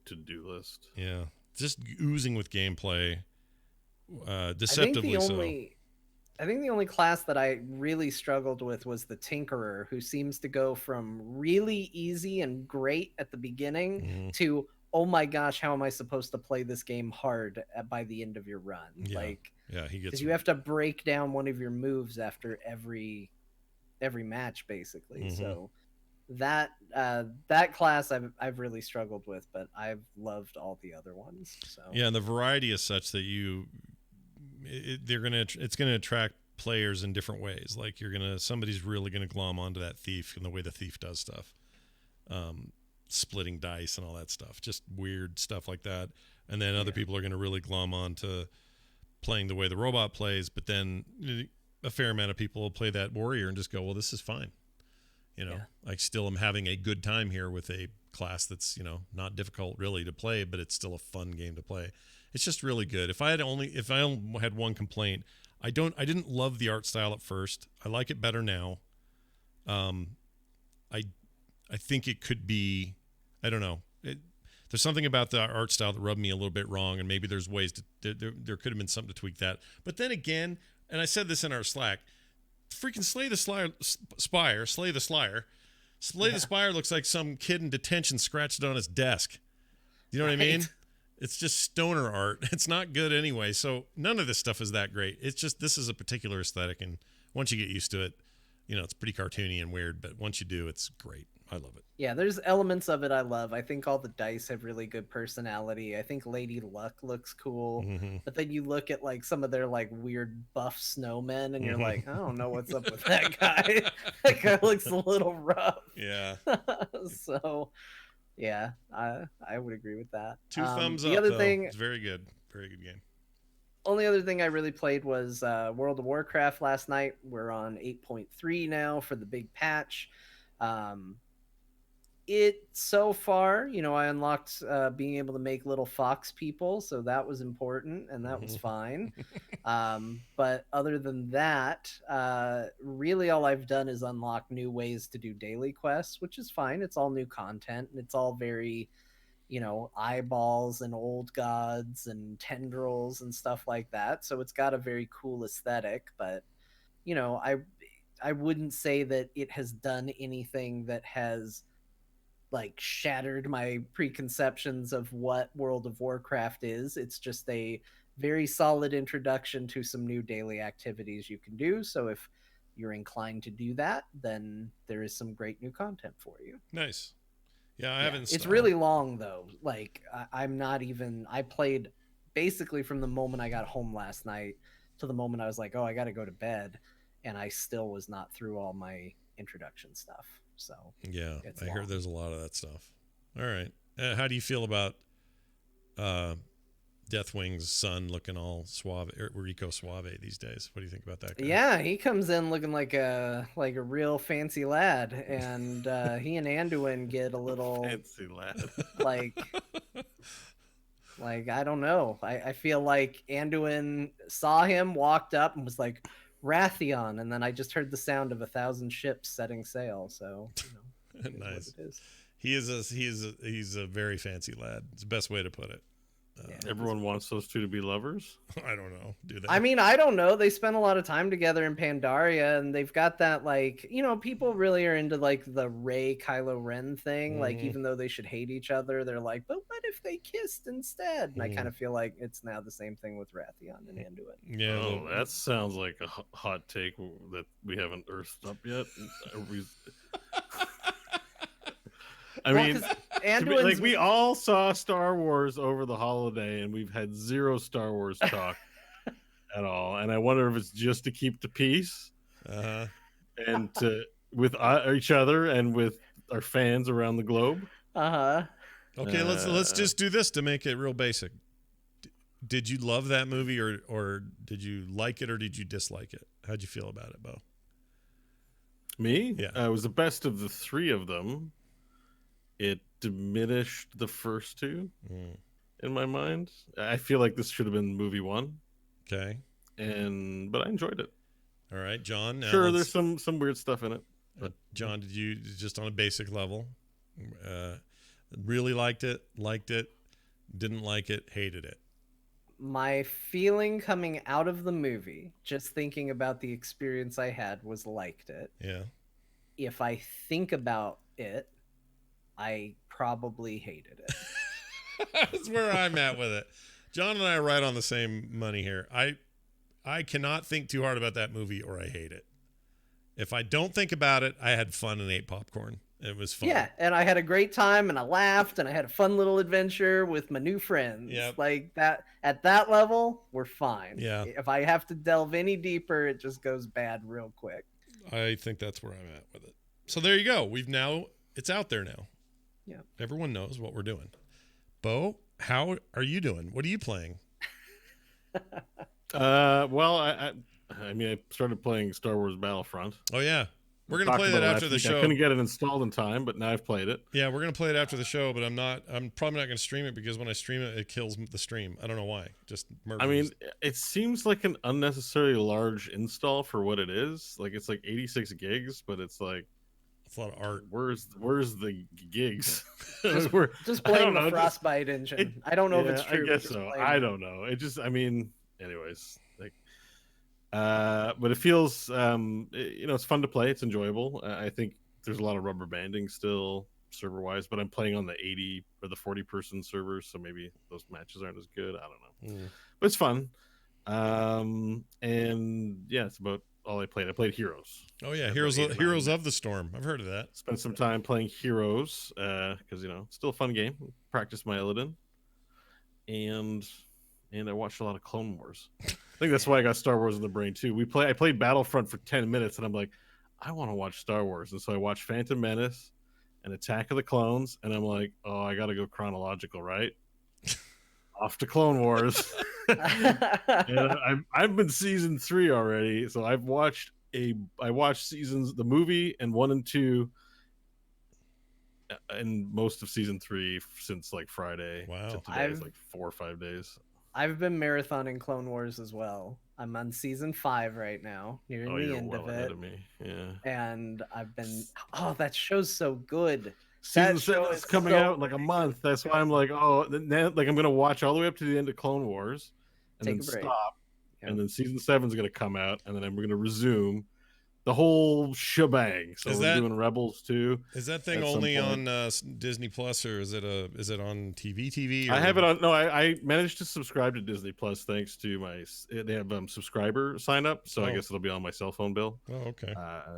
to-do list. Yeah, just oozing with gameplay, I think deceptively I think the only class that I really struggled with was the Tinkerer, who seems to go from really easy and great at the beginning Mhm. to, oh my gosh, how am I supposed to play this game hard by the end of your run? Yeah. Like, Yeah, he gets. because you have to break down one of your moves after every match, basically. Mhm. So that that class I've really struggled with, but I've loved all the other ones. So Yeah, and the variety is such that it's gonna attract players in different ways. Like somebody's really gonna glom onto that thief and the way the thief does stuff, splitting dice and all that stuff, just weird stuff like that. And then other people are gonna really glom onto playing the way the robot plays. But then a fair amount of people will play that warrior and just go, well, this is fine. I still am having a good time here with a class that's not difficult really to play, but it's still a fun game to play. It's just really good. If I only had one complaint, I didn't love the art style at first. I like it better now. I think it could be, I don't know. There's something about the art style that rubbed me a little bit wrong, and maybe there's ways there could have been something to tweak that. But then again, and I said this in our Slack, freaking Slay the Spire looks like some kid in detention scratched it on his desk. You know what I mean? Right. It's just stoner art. It's not good anyway. So none of this stuff is that great. It's just, this is a particular aesthetic. And once you get used to it, it's pretty cartoony and weird, but once you do, it's great. I love it. yeah, there's elements of it I love. I think all the dice have really good personality. I think Lady Luck looks cool. Mhm. But then you look at like some of their like weird buff snowmen and you're Mhm. like, I don't know what's up with that guy. That guy looks a little rough. Yeah. So yeah, I would agree with that. Two thumbs the up. other Though. thing, It's very good. Very good game. only other thing I really played was World of Warcraft last night. We're on 8.3 now for the big patch. It so far, I unlocked being able to make little fox people, so that was important and that was fine. But other than that, really all I've done is unlock new ways to do daily quests, which is fine. It's all new content and it's all very, eyeballs and old gods and tendrils and stuff like that. So it's got a very cool aesthetic, but I wouldn't say that it has done anything that has like shattered my preconceptions of what World of Warcraft is. It's just a very solid introduction to some new daily activities you can do. So if you're inclined to do that, then there is some great new content for you. Nice. Yeah, I haven't. It's really long though. Like I played basically from the moment I got home last night to the moment I was like, oh, I got to go to bed, and I still was not through all my introduction stuff. So Yeah, it's I long. heard there's a lot of that stuff. All right. How do you feel about Deathwing's son looking all suave, Rico Suave these days? What do you think about that guy? Yeah, he comes in looking like a real fancy lad, and he and Anduin get a little Fancy lad. like I don't know. I feel like Anduin saw him, walked up, and was like, Rathion, and then I just heard the sound of 1,000 ships setting sail. So it is what Nice. it is. He's a very fancy lad. It's the best way to put it. Yeah. Everyone wants those two to be lovers. I don't know. Do they? I mean, I don't know. They spend a lot of time together in Pandaria, and they've got that people really are into like the Rey Kylo Ren thing. Like, Mhm. even though they should hate each other, they're like, but what if they kissed instead? And I kind of feel like it's now the same thing with Rathion and Anduin. yeah. Oh, that sounds like a hot take that we haven't earthed up yet. I mean, Anduin's we all saw Star Wars over the holiday, and we've had zero Star Wars talk at all. And I wonder if it's just to keep the peace Uh-huh. and to with each other and with our fans around the globe. Uh-huh. Okay, let's just do this to make it real basic. Did you love that movie, or did you like it, or did you dislike it? How'd you feel about it, Bo? Me? Yeah. It was the best of the three of them. It diminished the first two in my mind. I feel like this should have been movie one. Okay. But I enjoyed it. All right, John. Now Sure, let's- there's some weird stuff in it. John, did you just on a basic level really liked it, didn't like it, hated it? My feeling coming out of the movie, just thinking about the experience I had, was liked it. Yeah. If I think about it, I probably hated it. That's where I'm at with it. John and I are right on the same money here. I cannot think too hard about that movie or I hate it. If I don't think about it, I had fun and ate popcorn. It was fun. Yeah, and I had a great time and I laughed and I had a fun little adventure with my new friends. Yep. Like that, at that level, we're fine. Yeah. If I have to delve any deeper, it just goes bad real quick. I think that's where I'm at with it. So there you go. It's out there now. Yeah. Everyone knows what we're doing. Bo, how are you doing? What are you playing? Well, I mean, I started playing Star Wars Battlefront. Oh yeah. We're going to Talked play that about it after last the week. show. I couldn't get it installed in time, but now I've played it. Yeah, we're going to play it after the show, but I'm probably not going to stream it because when I stream it, it kills the stream. I don't know why. Just murders. I mean, it seems like an unnecessarily large install for what it is. Like it's like 86 gigs, but it's like it's a lot of art. where's the gigs? Just I blame don't the know, Frostbite engine. I don't know if it's true. I but guess just so. blame I it. don't know. Anyways, like, but it feels, it's fun to play. It's enjoyable. I think there's a lot of rubber banding still server wise, but I'm playing on the 80 or the 40 person servers, so maybe those matches aren't as good. I don't know, but it's fun. And yeah, it's about all I played. I played Heroes. Oh yeah, About Heroes 8 or 9 Heroes of the Storm. I've heard of that. Spent some time playing Heroes because it's still a fun game. Practice my Illidan, and I watched a lot of Clone Wars. I think that's why I got Star Wars in the brain too. I played Battlefront for 10 minutes, and I'm like, I want to watch Star Wars, and so I watched Phantom Menace and Attack of the Clones, and I'm like, oh, I got to go chronological, right? Off to Clone Wars. And I've been season 3 already, so I watched seasons, the movie and 1 and 2, and most of season 3 since like Friday. Wow. To today is like 4 or 5 days. I've been marathoning Clone Wars as well. I'm on season 5 right now, nearing Oh, the you're end well of ahead it. of me. Yeah. And I've been, that show's so good. Season That show 7 is is coming so out in like a month. That's why I'm like, like I'm gonna watch all the way up to the end of Clone Wars, and Take then a break. stop, Yeah. and then season 7 is gonna come out, and then we're gonna resume the whole shebang. So Is we're that- doing Rebels too. Is that thing At some only point. on Disney Plus, or is it on TV? Or... I have it on. No, I managed to subscribe to Disney Plus thanks to they have subscriber sign up, so I Oh. guess it'll be on my cell phone bill. Oh, okay.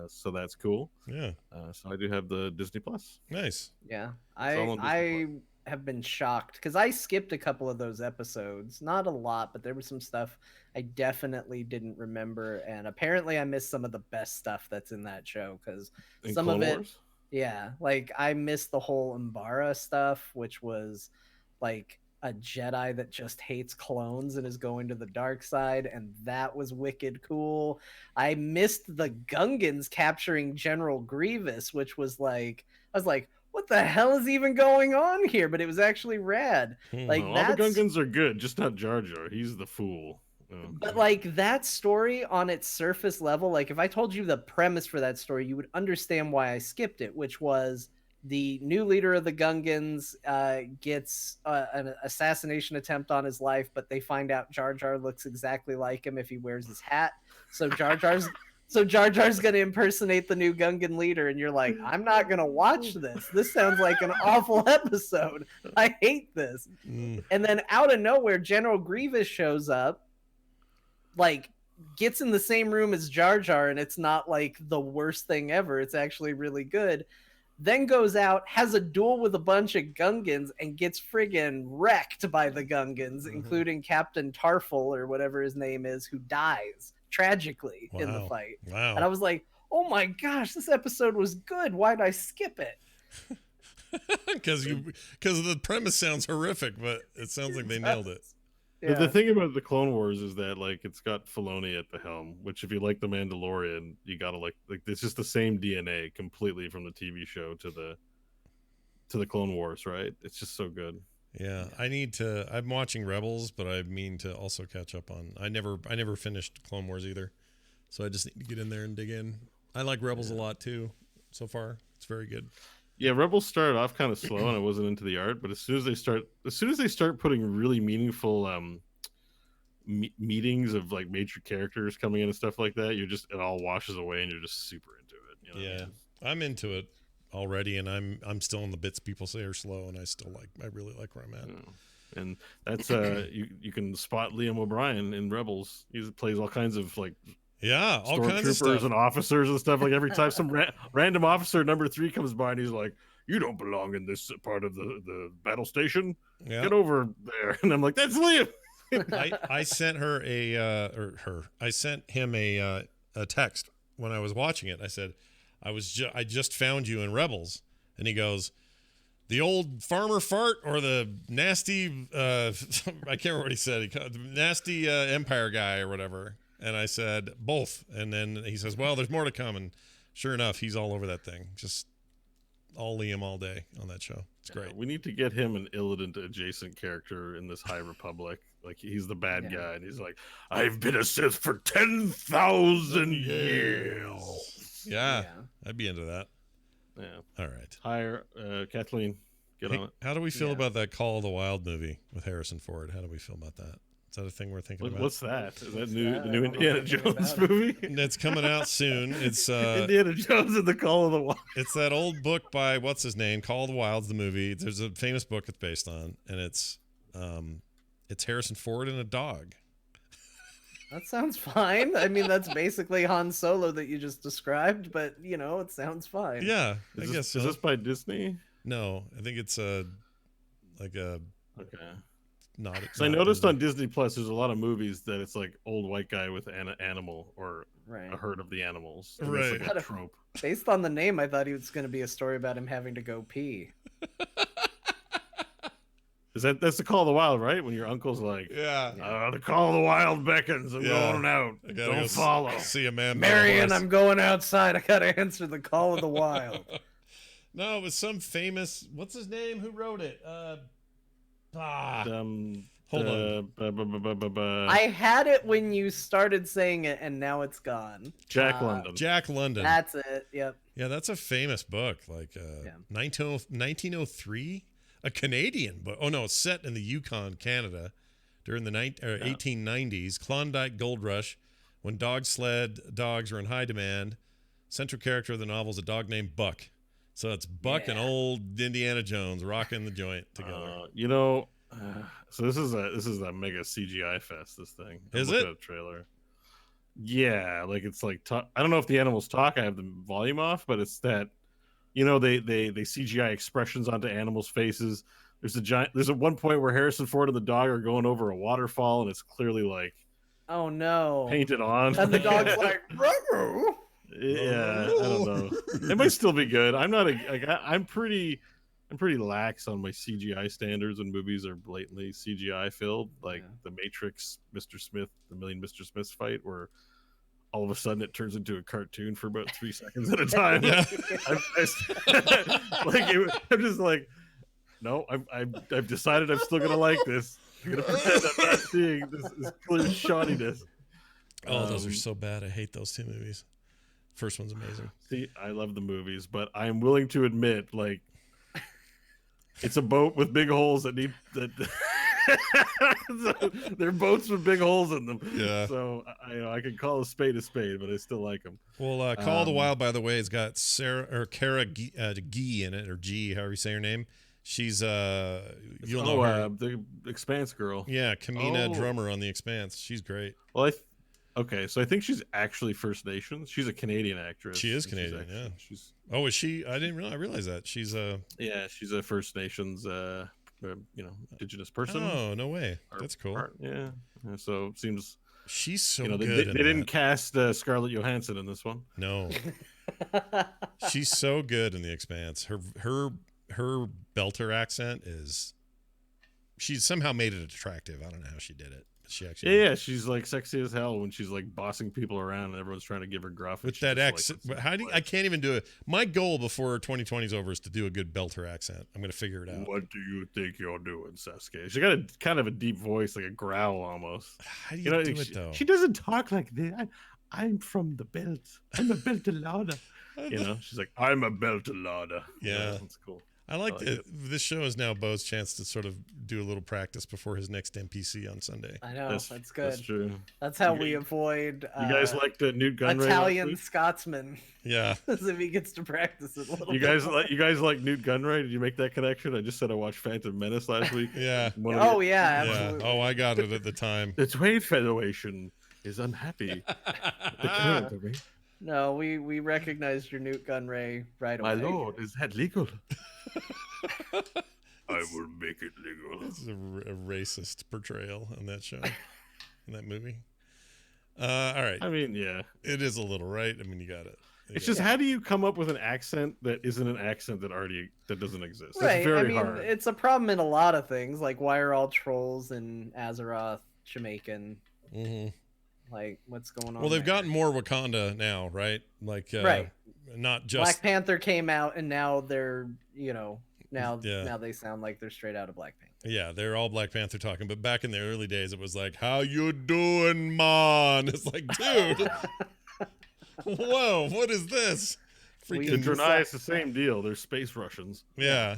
So that's cool. Yeah. So I do have the Disney Plus. Nice. Yeah, all on Disney I have been shocked because I skipped a couple of those episodes. Not a lot, but there was some stuff I definitely didn't remember, and apparently I missed some of the best stuff that's in that show because In some Clone of it, Wars? yeah, like I missed the whole Umbara stuff, which was like a Jedi that just hates clones and is going to the dark side, and that was wicked cool. I missed the Gungans capturing General Grievous, which was like, I was like, what the hell is even going on here? But it was actually rad. Like No, all the that's, Gungans are good, just not Jar Jar. He's the fool. but like that story on its surface level, like if I told you the premise for that story, you would understand why I skipped it, which was the new leader of the Gungans gets an assassination attempt on his life, but they find out Jar Jar looks exactly like him if he wears his hat. So Jar Jar's going to impersonate the new Gungan leader, and you're like, I'm not going to watch this. This sounds like an awful episode. I hate this. Mm. And then out of nowhere, General Grievous shows up, like gets in the same room as Jar Jar, and it's not like the worst thing ever. It's actually really good. Then goes out, has a duel with a bunch of Gungans, and gets friggin' wrecked by the Gungans, including Captain Tarful or whatever his name is, who dies tragically in the Wow. fight. Wow. And I was like, oh my gosh, this episode was good. Why'd I skip it? Because the premise sounds horrific, but it sounds like they nailed it. The thing about the Clone Wars is that like it's got Filoni at the helm, which if you like the Mandalorian, you gotta like it's just the same DNA completely from the TV show to the Clone Wars, right? It's just so good. Yeah, I'm watching Rebels, but I mean to also catch up on. I never finished Clone Wars either, so I just need to get in there and dig in. I like Rebels a lot too. So far, it's very good. Yeah, Rebels started off kind of slow, and I wasn't into the art. But as soon as they start putting really meaningful meetings of like major characters coming in and stuff like that, it all washes away, and you're just super into it. You know what I mean? I'm into it already, and I'm still in the bits people say are slow, and I really like where I'm at. Yeah. And that's you can spot Liam O'Brien in Rebels. He plays all kinds of like all kinds of stuff and officers and stuff. Like every time some random officer number 3 comes by and he's like, "You don't belong in this part of the battle station. Yeah. Get over there." And I'm like, "That's Liam." I sent her I sent him a text when I was watching it. I said, I just found you in Rebels, and he goes, "The old farmer fart or the nasty I can't remember what he said. The nasty Empire guy or whatever." And I said, "Both." And then he says, "Well, there's more to come." And sure enough, he's all over that thing. Just all Liam all day on that show. It's great. We need to get him an Illidan adjacent character in this High Republic. Like he's the bad guy, and he's like, "I've been a Sith for 10,000 years." Yeah, I'd be into that. Yeah. All right. Higher, Kathleen, get on it. How do we feel about that Call of the Wild movie with Harrison Ford? How do we feel about that? Is that a thing we're thinking about? What's that? Is that the new Indiana Jones movie? It's coming out soon. It's Indiana Jones and the Call of the Wild. It's that old book by what's his name? Call of the Wild's the movie. There's a famous book it's based on, and it's Harrison Ford and a dog. That sounds fine. I mean, that's basically Han Solo that you just described, but it sounds fine. Yeah, I guess so. Is this by Disney? No, I think it's okay. So I noticed on Disney Plus, there's a lot of movies that it's like old white guy with an animal or a herd of the animals. And right. It's like a trope. Based on the name, I thought it was going to be a story about him having to go pee. That's the Call of the Wild, right? When your uncle's like, the Call of the Wild beckons. I'm going out. Don't follow. See a man. Marion, I'm going outside. I got to answer the Call of the Wild. No, it was some famous. What's his name? Who wrote it? Hold on. I had it when you started saying it, and now it's gone. Jack London. Jack London. That's it. Yep. Yeah, that's a famous book. Like 1903, a Canadian book. Oh no, it's set in the Yukon, Canada, during the 1890s. Klondike Gold Rush, when dog sled dogs were in high demand. Central character of the novel is a dog named Buck. So it's Buck and old Indiana Jones rocking the joint together. So this is a mega CGI fest. This thing is it? At a trailer. Yeah, like it's like I don't know if the animals talk. I have the volume off, but it's that they CGI expressions onto animals' faces. There's at one point where Harrison Ford and the dog are going over a waterfall, and it's clearly like, oh no, painted on, and the dog's like, Ruh-roh. Yeah, I don't know. It might still be good. I'm pretty lax on my CGI standards when movies are blatantly CGI filled, like The Matrix, Mr. Smith, the Million Mr. Smiths fight, where all of a sudden it turns into a cartoon for about 3 seconds at a time. Yeah. I'm just like, no, I've decided I'm still gonna like this. I'm gonna pretend I'm not seeing this clear shoddiness. Oh, those are so bad. I hate those 2 movies. First one's amazing. See, I love the movies, but I'm willing to admit, like, it's a boat with big holes that they're boats with big holes in them. Yeah. So I can call a spade, but I still like them. Well, Call of the Wild, by the way, has got Kara Gee in it, or G, however you say her name. She's you'll know her. The Expanse girl. Yeah, Kamina Drummer on The Expanse. She's great. Well, okay, so I think she's actually First Nations. She's a Canadian actress. She is Canadian, She's is she? I didn't realize that. She's she's a First Nations Indigenous person. Oh, no way. That's cool. Yeah. So it seems She's so You know, they good. in didn't that. cast Scarlett Johansson in this one. No, she's so good in The Expanse. Her belter accent is. She somehow made it attractive. I don't know how she did it, but she actually. Yeah, she's like sexy as hell when she's like bossing people around and everyone's trying to give her gruff. and With she that just, accent, like, how do you, I can't even do it. My goal before 2020 is over is to do a good belter accent. I'm gonna figure it out. What do you think you're doing, Sasuke? She got a kind of a deep voice, like a growl almost. How do you, You know, do she, it though? she doesn't talk like this. I'm from the belt. I'm a beltalada. You know, she's like, I'm a beltalada. Yeah. That's cool. I like like that. it. This show is now Bo's chance to sort of do a little practice before his next NPC on Sunday. I know that's good. That's true. That's how You- we avoid You guys like the Newt Gunray? last Italian week? Scotsman, Yeah. as if he gets to practice it a little. You bit guys more. like Newt Gunray? Did you make that connection? I just said I watched Phantom Menace last week. Yeah. One of Oh the- yeah, Yeah. absolutely. Oh, I got it at the time. The Trade Federation is unhappy. The current arrangement. No, we recognized your Newt Gunray right away. My lord, is that legal? I will make it legal. This is a racist portrayal on that show, in that movie. All right. I mean, yeah. It is a little, right? I mean, you got it. You It's got just how do you come up with an accent that isn't an accent that doesn't exist? That's Right. very I mean, hard. it's a problem in a lot of things. Like, why are all trolls in Azeroth Jamaican? it. Mhm. Like, what's going on? Well, they've there? gotten more Wakanda now, right? Like, Right. not Black just. Panther came out, and now they're now Yeah. they sound like they're straight out of Black Panther. Yeah, they're all Black Panther talking, but back in the early days, it was like, "How you doing, man?" It's like, dude, whoa, what is this? We- Freaking Drenai is the same deal. They're space Russians. yeah,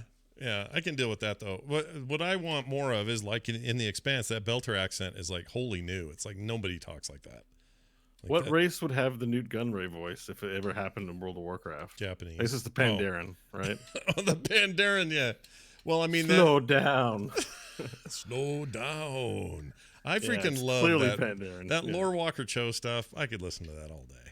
I can deal with that though. What I want more of is like in the Expanse, that Belter accent is like wholly new. It's like nobody talks like that. Like What that race would have the Newt Gunray voice if it ever happened in World of Warcraft? Japanese? This is the Pandaren, right? Oh, the Pandaren, yeah. Well, I mean, Slow down. slow down. I Yeah, freaking it's love clearly that. Pandaren. That yeah. Lore Walker Cho stuff. I could listen to that all day.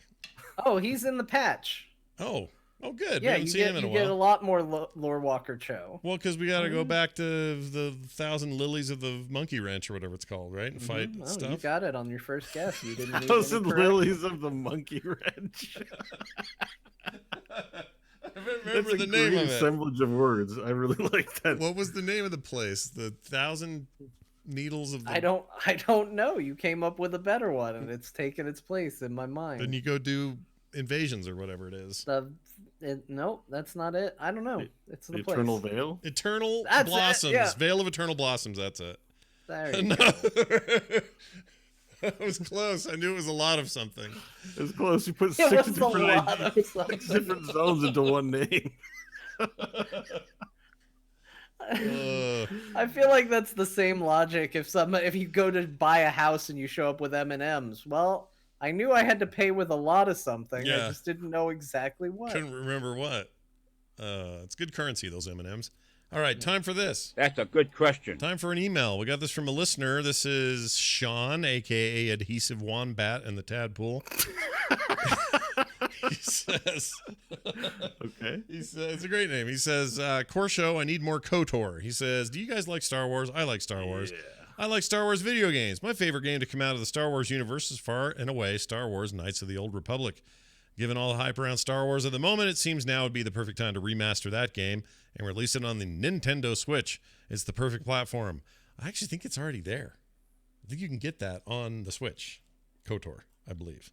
Oh, he's in the patch. Oh, good. We Yeah, haven't you seen get him in you a get while. a lot more Lore Walker Cho. Well, because we got to go back to the 1,000 Lilies of the Monkey Ranch or whatever it's called, right? And fight Oh, you stuff. got it on your first guess. You didn't need Thousand any correct- Lilies of the Monkey Ranch. I remember That's a the name great of it. assemblage of words. I really like that. What was the name of the place? The 1,000 Needles of the. I don't know. You came up with a better one, and it's taken its place in my mind. Then you go do Invasions or whatever it is. Nope, that's not it. I don't know. It's the The place. Eternal Veil. Eternal That's it, Blossoms. yeah. Veil of Eternal Blossoms. That's it. There you No. go. That was close. I knew it was a lot of something. It's close. You put It six was a different, lot of six something. different zones into one name. I feel like that's the same logic. If you go to buy a house and you show up with M&Ms, well, I knew I had to pay with a lot of something. Yeah. I just didn't know exactly what. Couldn't remember what. It's good currency, those M&Ms. All right, time for this. That's a good question. Time for an email. We got this from a listener. This is Sean, a.k.a. Adhesive Wombat and the Tadpole. He says... Okay. He says, it's a great name. He says, Core Show, I need more KOTOR. He says, do you guys like Star Wars? I like Star Wars. I like Star Wars video games. My favorite game to come out of the Star Wars universe is far and away Star Wars Knights of the Old Republic. Given all the hype around Star Wars at the moment, it seems now would be the perfect time to remaster that game and release it on the Nintendo Switch. It's the perfect platform. I actually think it's already there. I think you can get that on the Switch. KOTOR, I believe.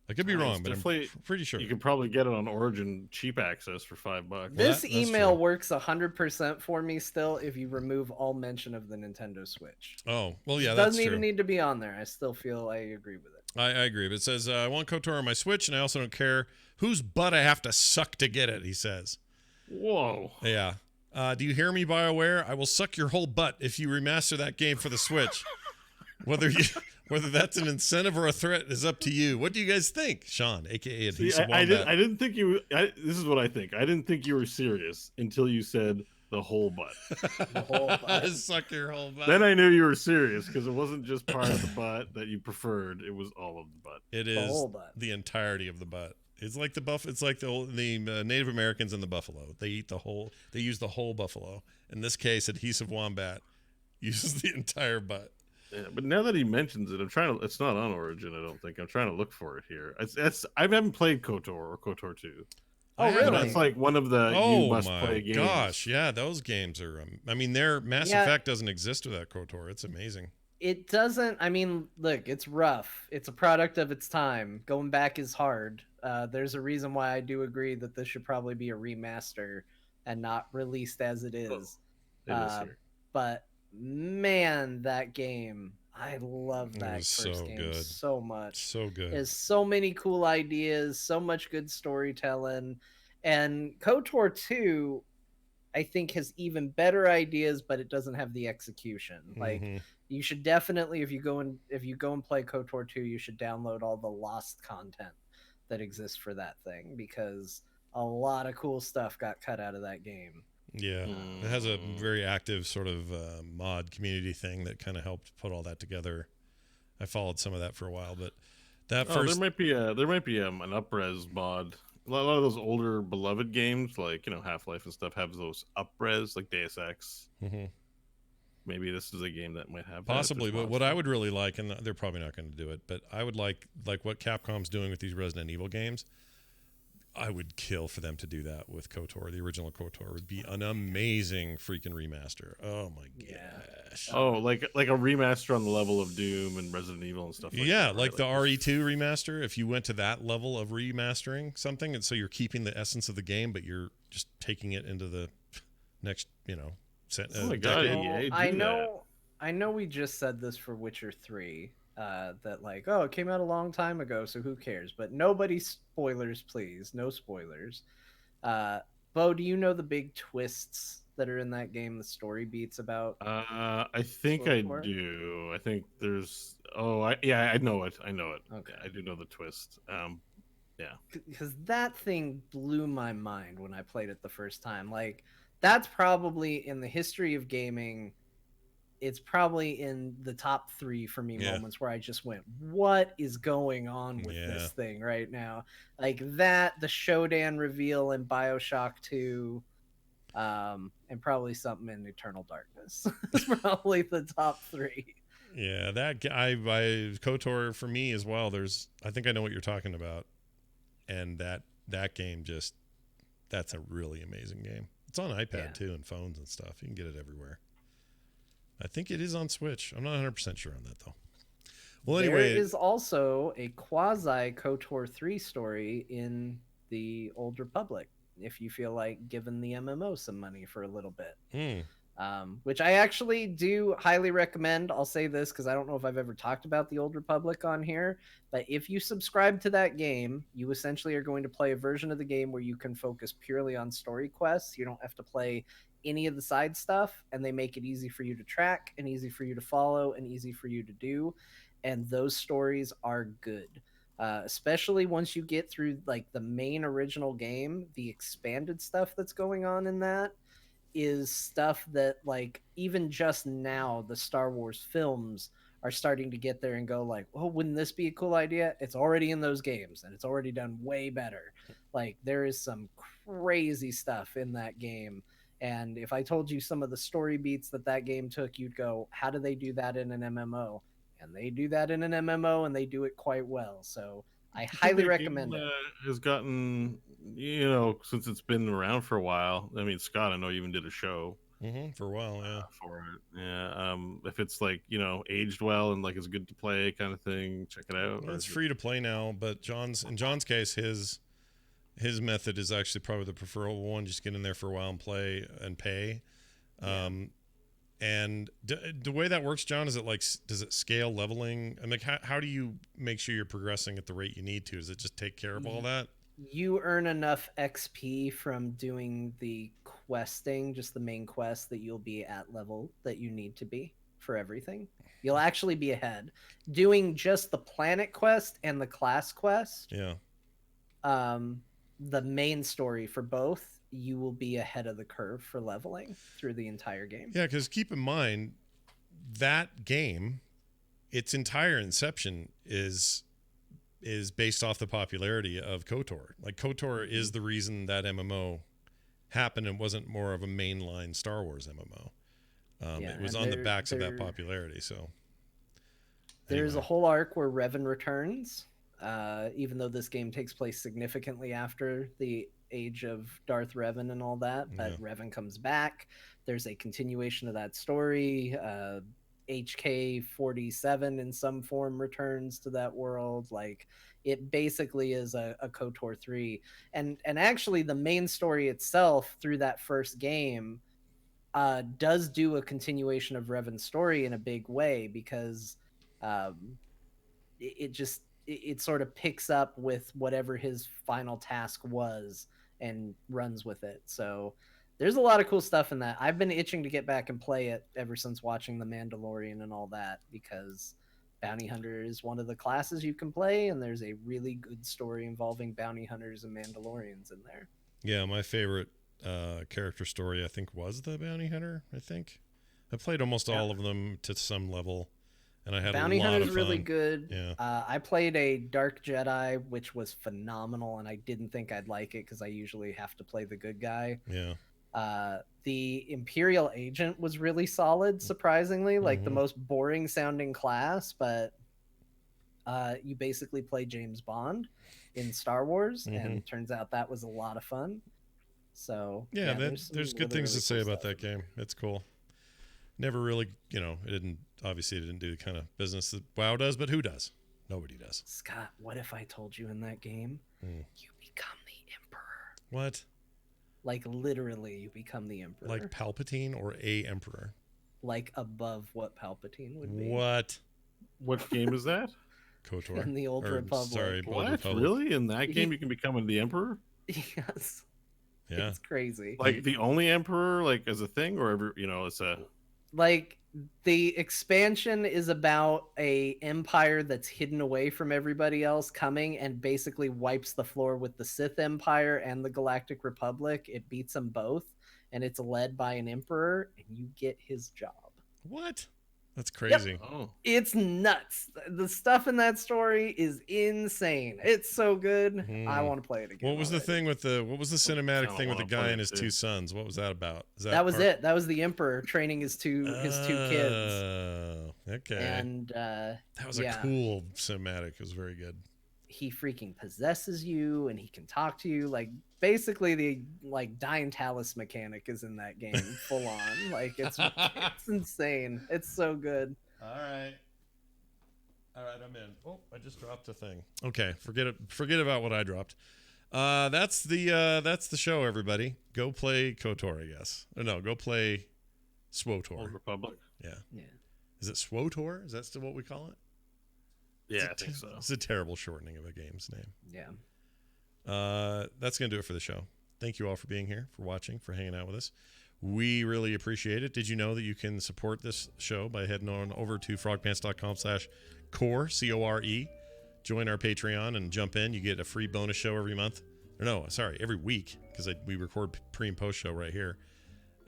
I could be wrong, but I'm pretty sure. You can probably get it on Origin cheap access for $5. This that's email true. works 100% for me still if you remove all mention of the Nintendo Switch. Oh, well, yeah, It that's doesn't true. even need to be on there. I still feel I agree with it. I agree. But it says, I want KOTOR on my Switch, and I also don't care whose butt I have to suck to get it, he says. Whoa. Yeah. Do you hear me, BioWare? I will suck your whole butt if you remaster that game for the Switch. Whether that's an incentive or a threat is up to you. What do you guys think, Sean, a.k.a. See, Adhesive I Wombat? didn't think you. This is what I think. I didn't think you were serious until you said the whole butt. The whole butt. Suck your whole butt. Then I knew you were serious because it wasn't just part of the butt that you preferred; it was all of the butt. It is whole butt. the entirety of the butt. It's like It's like the Native Americans and the buffalo. They eat the whole. They use the whole buffalo. In this case, Adhesive Wombat uses the entire butt. Yeah, but now that he mentions it, I'm trying to. It's not on Origin, I don't think. I'm trying to look for it here. I haven't played KOTOR or KOTOR 2. Oh, haven't really? That's like one of the you Oh must my play games. gosh, yeah, those games are. I mean, their Mass Yeah. Effect doesn't exist without KOTOR. It's amazing. It doesn't. I mean, look, it's rough. It's a product of its time. Going back is hard. There's a reason why I do agree that this should probably be a remaster and not released as it is. It is here. But man, that game, I love It that was first so game good. so much. So good. There's so many cool ideas, so much good storytelling, and KOTOR 2, I think, has even better ideas, but it doesn't have the execution. Like, Mhm. you should definitely, if you go and play KOTOR 2, you should download all the lost content that exists for that thing, because a lot of cool stuff got cut out of that game. Yeah, it has a very active sort of mod community thing that kind of helped put all that together. I followed some of that for a while, but that first, there might be an upres mod. A lot of those older beloved games, like Half-Life and stuff, have those upres, like Deus Ex. Mhm. Maybe this is a game that might have Possibly, that. but what I would really like, and they're probably not going to do it, but I would like what Capcom's doing with these Resident Evil games. I would kill for them to do that with KOTOR. The original KOTOR would be an amazing freaking remaster. Oh my gosh! Oh, like a remaster on the level of Doom and Resident Evil and stuff. Yeah, that, like the RE2 remaster. If you went to that level of remastering something, and so you're keeping the essence of the game, but you're just taking it into the next, Oh my God, decade. EA, I know we just said this for Witcher 3, that like, oh, it came out a long time ago, so who cares? But nobody spoilers, please. No spoilers. Bo, do you know the big twists that are in that game, the story beats about? I think I do. I think there's. Oh, I know it. I know it. Okay. I do know the twist. Yeah. Because that thing blew my mind when I played it the first time. Like, that's probably, in the history of gaming, it's probably in the top 3 for me moments where I just went, what is going on with this thing right now? Like that, the Shodan reveal in BioShock 2, and probably something in Eternal Darkness. It's probably the top 3. Yeah, that KOTOR for me as well. I think I know what you're talking about, and that game that's a really amazing game. It's on iPad too, and phones and stuff. You can get it everywhere. I think it is on Switch. I'm not 100% sure on that though. Well, anyway, there is also a quasi KOTOR 3 story in the Old Republic, if you feel like giving the MMO some money for a little bit. Which I actually do highly recommend. I'll say this because I don't know if I've ever talked about the Old Republic on here, but if you subscribe to that game, you essentially are going to play a version of the game where you can focus purely on story quests. You don't have to play any of the side stuff, and they make it easy for you to track and easy for you to follow and easy for you to do. And those stories are good. Especially once you get through like the main original game, the expanded stuff that's going on in that is stuff that, like, even just now the Star Wars films are starting to get there and go like, oh, wouldn't this be a cool idea? It's already in those games and it's already done way better. Like, there is some crazy stuff in that game, and if I told you some of the story beats that game took, you'd go, how do they do that in an MMO? And they do that in an MMO, and they do it quite well. So I highly recommend it. Has gotten, since it's been around for a while. I mean, Scott, I know you even did a show for a while, for it. Yeah. If it's like aged well and like it's good to play kind of thing, check it out. Well, it's free to play now, but in John's case, his method is actually probably the preferable one. Just get in there for a while and play and pay. And the way that works, John, is it like, does it scale leveling? And like, how do you make sure you're progressing at the rate you need to? Does it just take care of all that? You earn enough XP from doing the questing, just the main quest, that you'll be at level that you need to be for everything. You'll actually be ahead. Doing just the planet quest and the class quest. Yeah. The main story for both, you will be ahead of the curve for leveling through the entire game. Yeah, because keep in mind that game, its entire inception is based off the popularity of KOTOR. Like, KOTOR is the reason that MMO happened and wasn't more of a mainline Star Wars MMO. It was on the backs of that popularity. So There's Anyway. a whole arc where Revan returns, even though this game takes place significantly after the age of Darth Revan and all that. But Yeah. Revan comes back. There's a continuation of that story. HK-47 in some form returns to that world. Like, it basically is a KOTOR 3. And actually, the main story itself through that first game does do a continuation of Revan's story in a big way, because it sort of picks up with whatever his final task was and runs with it. So there's a lot of cool stuff in that. I've been itching to get back and play it ever since watching The Mandalorian and all that, because bounty hunter is one of the classes you can play, and there's a really good story involving bounty hunters and Mandalorians in there. Yeah, my favorite character story, I think, was the bounty hunter. I think I played almost all of them to some level, and I had Bounty a lot Hunter's of really fun. good. Yeah. I played a Dark Jedi, which was phenomenal, and I didn't think I'd like it because I usually have to play the good guy. Yeah. The Imperial Agent was really solid, surprisingly, like the Mhm. most boring sounding class, but you basically play James Bond in Star Wars, and it turns out that was a lot of fun. So Yeah, there's there's some good really, things to really say cool about stuff. that game. It's cool. Never really, it didn't do the kind of business that WoW does, but who does? Nobody does. Scott, what if I told you in that game Mm. you become the Emperor? What? Like, literally, you become the Emperor. Like Palpatine or a Emperor? Like above what Palpatine would be. What? What game is that? KOTOR. In the Old Or, Republic. Sorry, Old What? Republic. Really? In that game, you can become the Emperor? Yes. Yeah. It's crazy. Like the only Emperor, like as a thing, or every, it's a. Like, the expansion is about a empire that's hidden away from everybody else coming and basically wipes the floor with the Sith Empire and the Galactic Republic. It beats them both, and it's led by an emperor, and you get his job. What? That's crazy. Oh. It's nuts. The stuff in that story is insane. It's so good. I want to play it again. What was the already. thing with what was the cinematic kinda thing with the wanna guy play and it his too. two sons? What was that about? Is That was part- it. That was the emperor training his two kids. Oh, okay. And that was yeah. a cool cinematic. It was very good. he freaking possesses you and he can talk to you. Like, basically the Dying Talus mechanic is in that game full on. Like, it's insane. It's so good. All right, I'm in. Oh, I just dropped a thing. Okay, forget it. Forget about what I dropped. That's the show. Everybody, go play KOTOR, I guess. Or no, go play SWOTOR. Old Republic. Yeah. Yeah. Is it SWOTOR? Is that still what we call it? Yeah, I think so. It's a terrible shortening of a game's name. Yeah. That's going to do it for the show. Thank you all for being here, for watching, for hanging out with us. We really appreciate it. Did you know that you can support this show by heading on over to frogpants.com/core, C-O-R-E. Join our Patreon and jump in. You get a free bonus show every month. Or no, sorry, every week, because we record pre and post show right here.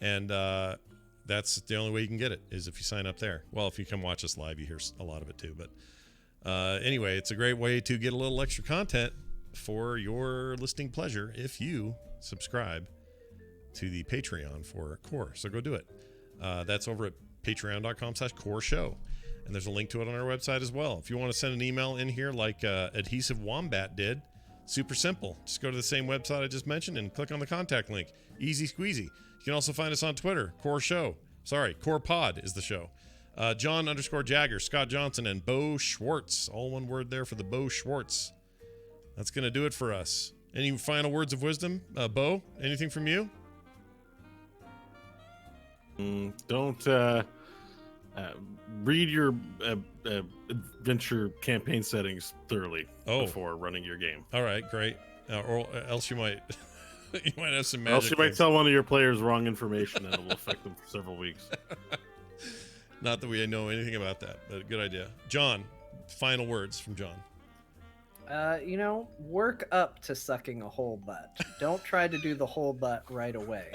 And that's the only way you can get it, is if you sign up there. Well, if you come watch us live, you hear a lot of it too. But anyway, it's a great way to get a little extra content for your listening pleasure if you subscribe to the Patreon for Core. So go do it. That's over at patreon.com/core show. And there's a link to it on our website as well. If you want to send an email in here like Adhesive Wombat did, super simple. Just go to the same website I just mentioned and click on the contact link. Easy squeezy. You can also find us on Twitter, Core Show. Sorry, Core Pod is the show. John_Jagger, Scott Johnson, and Bo Schwartz. All one word there for the Bo Schwartz. That's going to do it for us. Any final words of wisdom? Bo, anything from you? Don't read your adventure campaign settings thoroughly before running your game. All right, great. Or else you might you might have some Or magic. else you might things. tell one of your players wrong information and it will affect them for several weeks. Not that we know anything about that, but good idea. John, final words from John. Work up to sucking a whole butt. Don't try to do the whole butt right away.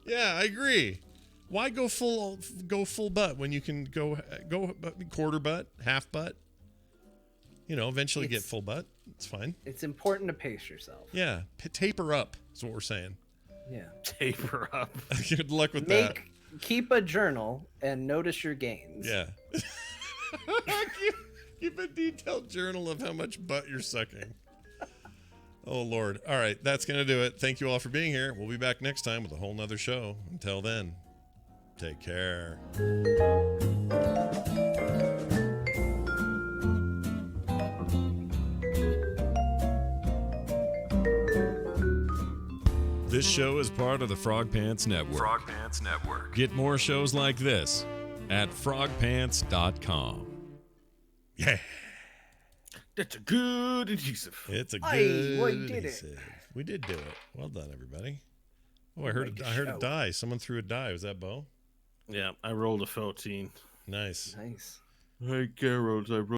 Yeah, I agree. Why go full butt when you can go quarter butt, half butt? Eventually get full butt. It's fine. It's important to pace yourself. Yeah, taper up is what we're saying. Yeah. Taper up. Good luck with that. Keep a journal and notice your gains. Yeah. Keep a detailed journal of how much butt you're sucking. Oh, Lord. All right, that's going to do it. Thank you all for being here. We'll be back next time with a whole nother show. Until then, take care. This show is part of the Frog Pants Network. Frog Pants Network. Get more shows like this at frogpants.com. Yeah. That's a good adhesive. It's a Aye, good well, you did it. adhesive. We did do it. Well done, everybody. Oh, I heard a die. Someone threw a die. Was that Bo? Yeah, I rolled a 14. Nice. Nice. Hey, Geralt, I rolled